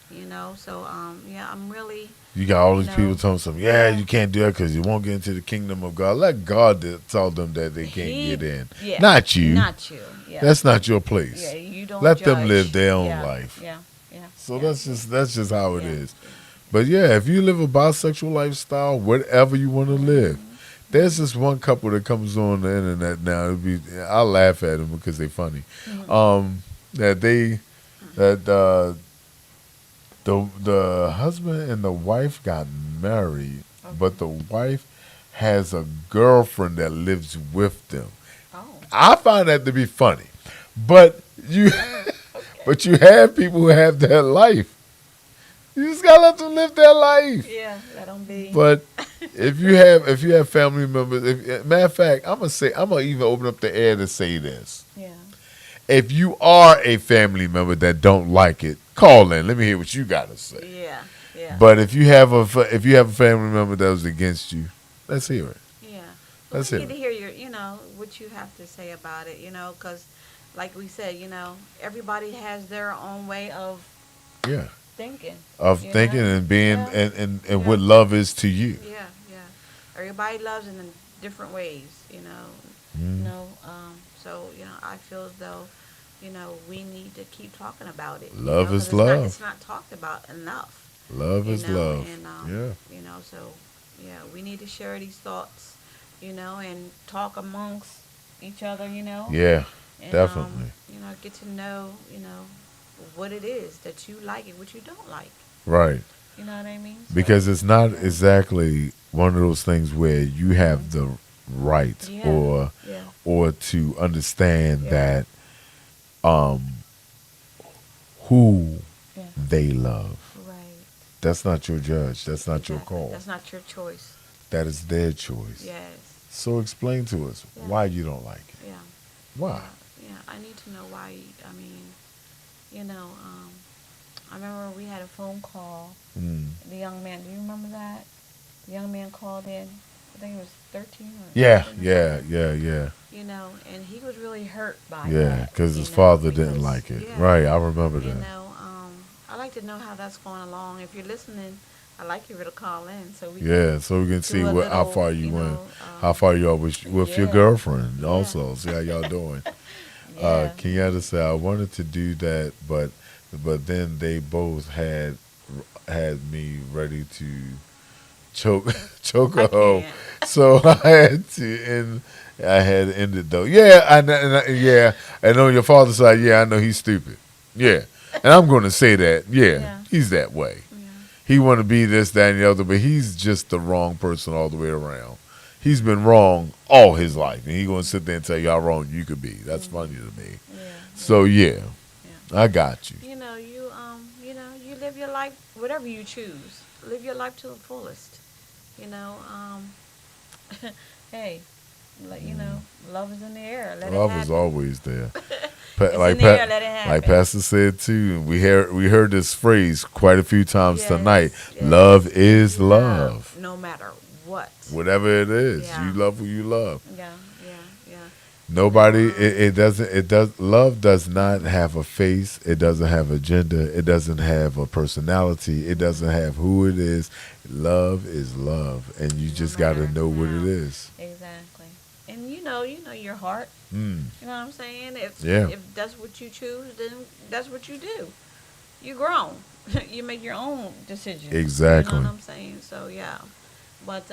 [SPEAKER 4] So, I'm really.
[SPEAKER 3] You got all these people telling them, you can't do that because you won't get into the kingdom of God. Let God tell them that they can't get in.
[SPEAKER 4] Yeah,
[SPEAKER 3] not you.
[SPEAKER 4] Not you. Yeah.
[SPEAKER 3] That's not your place.
[SPEAKER 4] Yeah, you don't
[SPEAKER 3] Let
[SPEAKER 4] judge.
[SPEAKER 3] them live their own life.
[SPEAKER 4] Yeah.
[SPEAKER 3] So that's just how it is. But yeah, if you live a bisexual lifestyle, whatever you want to live, there's this one couple that comes on the internet now. I laugh at them because they're funny. The husband and the wife got married, but the wife has a girlfriend that lives with them.
[SPEAKER 4] Oh.
[SPEAKER 3] I find that to be funny, but you have people who have that life. You just gotta let them live their life.
[SPEAKER 4] Yeah, let them be.
[SPEAKER 3] But if you have family members, matter of fact, I'm gonna even open up the air to say this.
[SPEAKER 4] Yeah.
[SPEAKER 3] If you are a family member that don't like it, call in. Let me hear what you got to say.
[SPEAKER 4] Yeah.
[SPEAKER 3] But if you have a family member that was against you, let's hear it.
[SPEAKER 4] Yeah.
[SPEAKER 3] Let's
[SPEAKER 4] we
[SPEAKER 3] hear
[SPEAKER 4] need
[SPEAKER 3] it.
[SPEAKER 4] to hear what you have to say about it, because, like we said, everybody has their own way of thinking.
[SPEAKER 3] And being and what love is to you.
[SPEAKER 4] Yeah. Everybody loves in different ways, So, I feel as though, we need to keep talking about it.
[SPEAKER 3] Love is
[SPEAKER 4] love.
[SPEAKER 3] love.
[SPEAKER 4] It's not talked about enough.
[SPEAKER 3] Love is love.
[SPEAKER 4] And, so, we need to share these thoughts, and talk amongst each other,
[SPEAKER 3] Yeah,
[SPEAKER 4] and,
[SPEAKER 3] definitely.
[SPEAKER 4] Get to know, what it is that you like and what you don't like.
[SPEAKER 3] Right.
[SPEAKER 4] You know what I mean? So,
[SPEAKER 3] Because it's not exactly one of those things where you have the right or to understand that who they love.
[SPEAKER 4] Right.
[SPEAKER 3] That's not your judge. That's not your call.
[SPEAKER 4] That's not your choice.
[SPEAKER 3] That is their choice.
[SPEAKER 4] Yes.
[SPEAKER 3] So explain to us why you don't like it.
[SPEAKER 4] Yeah.
[SPEAKER 3] Why?
[SPEAKER 4] Yeah, I need to know why. I mean, I remember we had a phone call. The young man, do you remember that? The young man called in. I think he was 13 or
[SPEAKER 3] Yeah.
[SPEAKER 4] And he was really hurt by
[SPEAKER 3] Yeah, because his father didn't like it. Right, I remember that.
[SPEAKER 4] I like to know how that's going along. If you're listening, I'd like you to call in so we
[SPEAKER 3] so we can see how far you went, how far you are with your girlfriend also. See how y'all doing. Kenyatta said, I wanted to do that, but then they both had me ready to choke her home. So I had to end it though. Yeah, and on your father's side, I know he's stupid. Yeah, and I'm going to say that. Yeah, he's that way. Yeah. He want to be this, that, and the other, but he's just the wrong person all the way around. He's been wrong all his life, and he's going to sit there and tell you how wrong you could be. That's funny to me. So I got you.
[SPEAKER 4] You live your life, whatever you choose. Live your life to the fullest. Hey, Let you know, love is in the air. Let
[SPEAKER 3] Love
[SPEAKER 4] it happen.
[SPEAKER 3] is always there.
[SPEAKER 4] It's in the air, let it happen.
[SPEAKER 3] Like Pastor said too, we heard this phrase quite a few times
[SPEAKER 4] Yes,
[SPEAKER 3] tonight.
[SPEAKER 4] yes.
[SPEAKER 3] Love is love.
[SPEAKER 4] No matter what.
[SPEAKER 3] Whatever it is,
[SPEAKER 4] Yeah.
[SPEAKER 3] you love who you love.
[SPEAKER 4] Yeah.
[SPEAKER 3] Nobody, love does not have a face. It doesn't have a gender. It doesn't have a personality. It doesn't have who it is. Love is love, and you just got to
[SPEAKER 4] matter
[SPEAKER 3] know what
[SPEAKER 4] how.
[SPEAKER 3] it is.
[SPEAKER 4] Exactly. And you know your heart.
[SPEAKER 3] Mm.
[SPEAKER 4] You know what I'm saying? If that's what you choose, then that's what you do. You grown. You make your own decisions.
[SPEAKER 3] Exactly.
[SPEAKER 4] You know what I'm saying? So yeah. But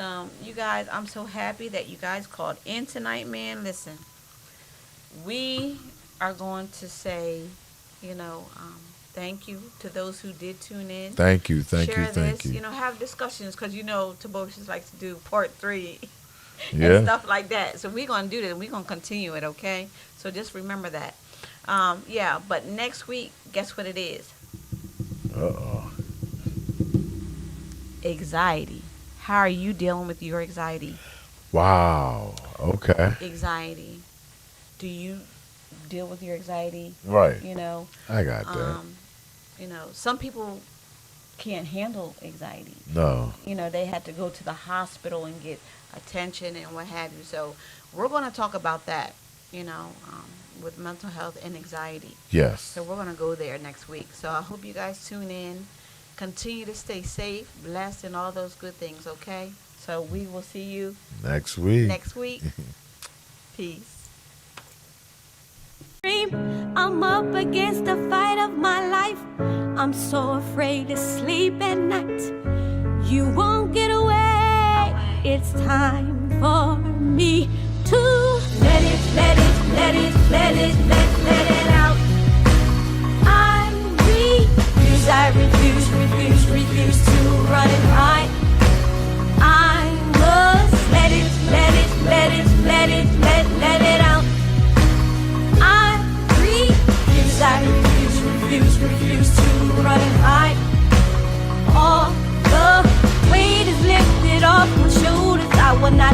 [SPEAKER 4] you guys, I'm so happy that you guys called in tonight, man. Listen, we are going to say, thank you to those who did tune in.
[SPEAKER 3] Thank you.
[SPEAKER 4] Share
[SPEAKER 3] Thank
[SPEAKER 4] this,
[SPEAKER 3] you.
[SPEAKER 4] have discussions, because Tobocius likes to do part 3 and
[SPEAKER 3] Yeah.
[SPEAKER 4] stuff like that. So we're going to do that, and we're going to continue it, okay? So just remember that. But next week, guess what it is?
[SPEAKER 3] Uh-oh.
[SPEAKER 4] Anxiety. How are you dealing with your anxiety?
[SPEAKER 3] Wow. Okay.
[SPEAKER 4] Anxiety. Do you deal with your anxiety?
[SPEAKER 3] Right.
[SPEAKER 4] I
[SPEAKER 3] I got that.
[SPEAKER 4] Some people can't handle anxiety.
[SPEAKER 3] No.
[SPEAKER 4] They had to go to the hospital and get attention and what have you. So we're going to talk about that, with mental health and anxiety.
[SPEAKER 3] Yes.
[SPEAKER 4] So we're going to go there next week. So I hope you guys tune in. Continue to stay safe, blessed, and all those good things, okay? So we will see you
[SPEAKER 3] Next week.
[SPEAKER 4] Peace.
[SPEAKER 1] I'm up against the fight of my life. I'm so afraid to sleep at night. You won't get away. It's time for me to let it out. I refuse to run and hide. I must let it out. I refuse to run and hide. All the weight is lifted off my shoulders. I will not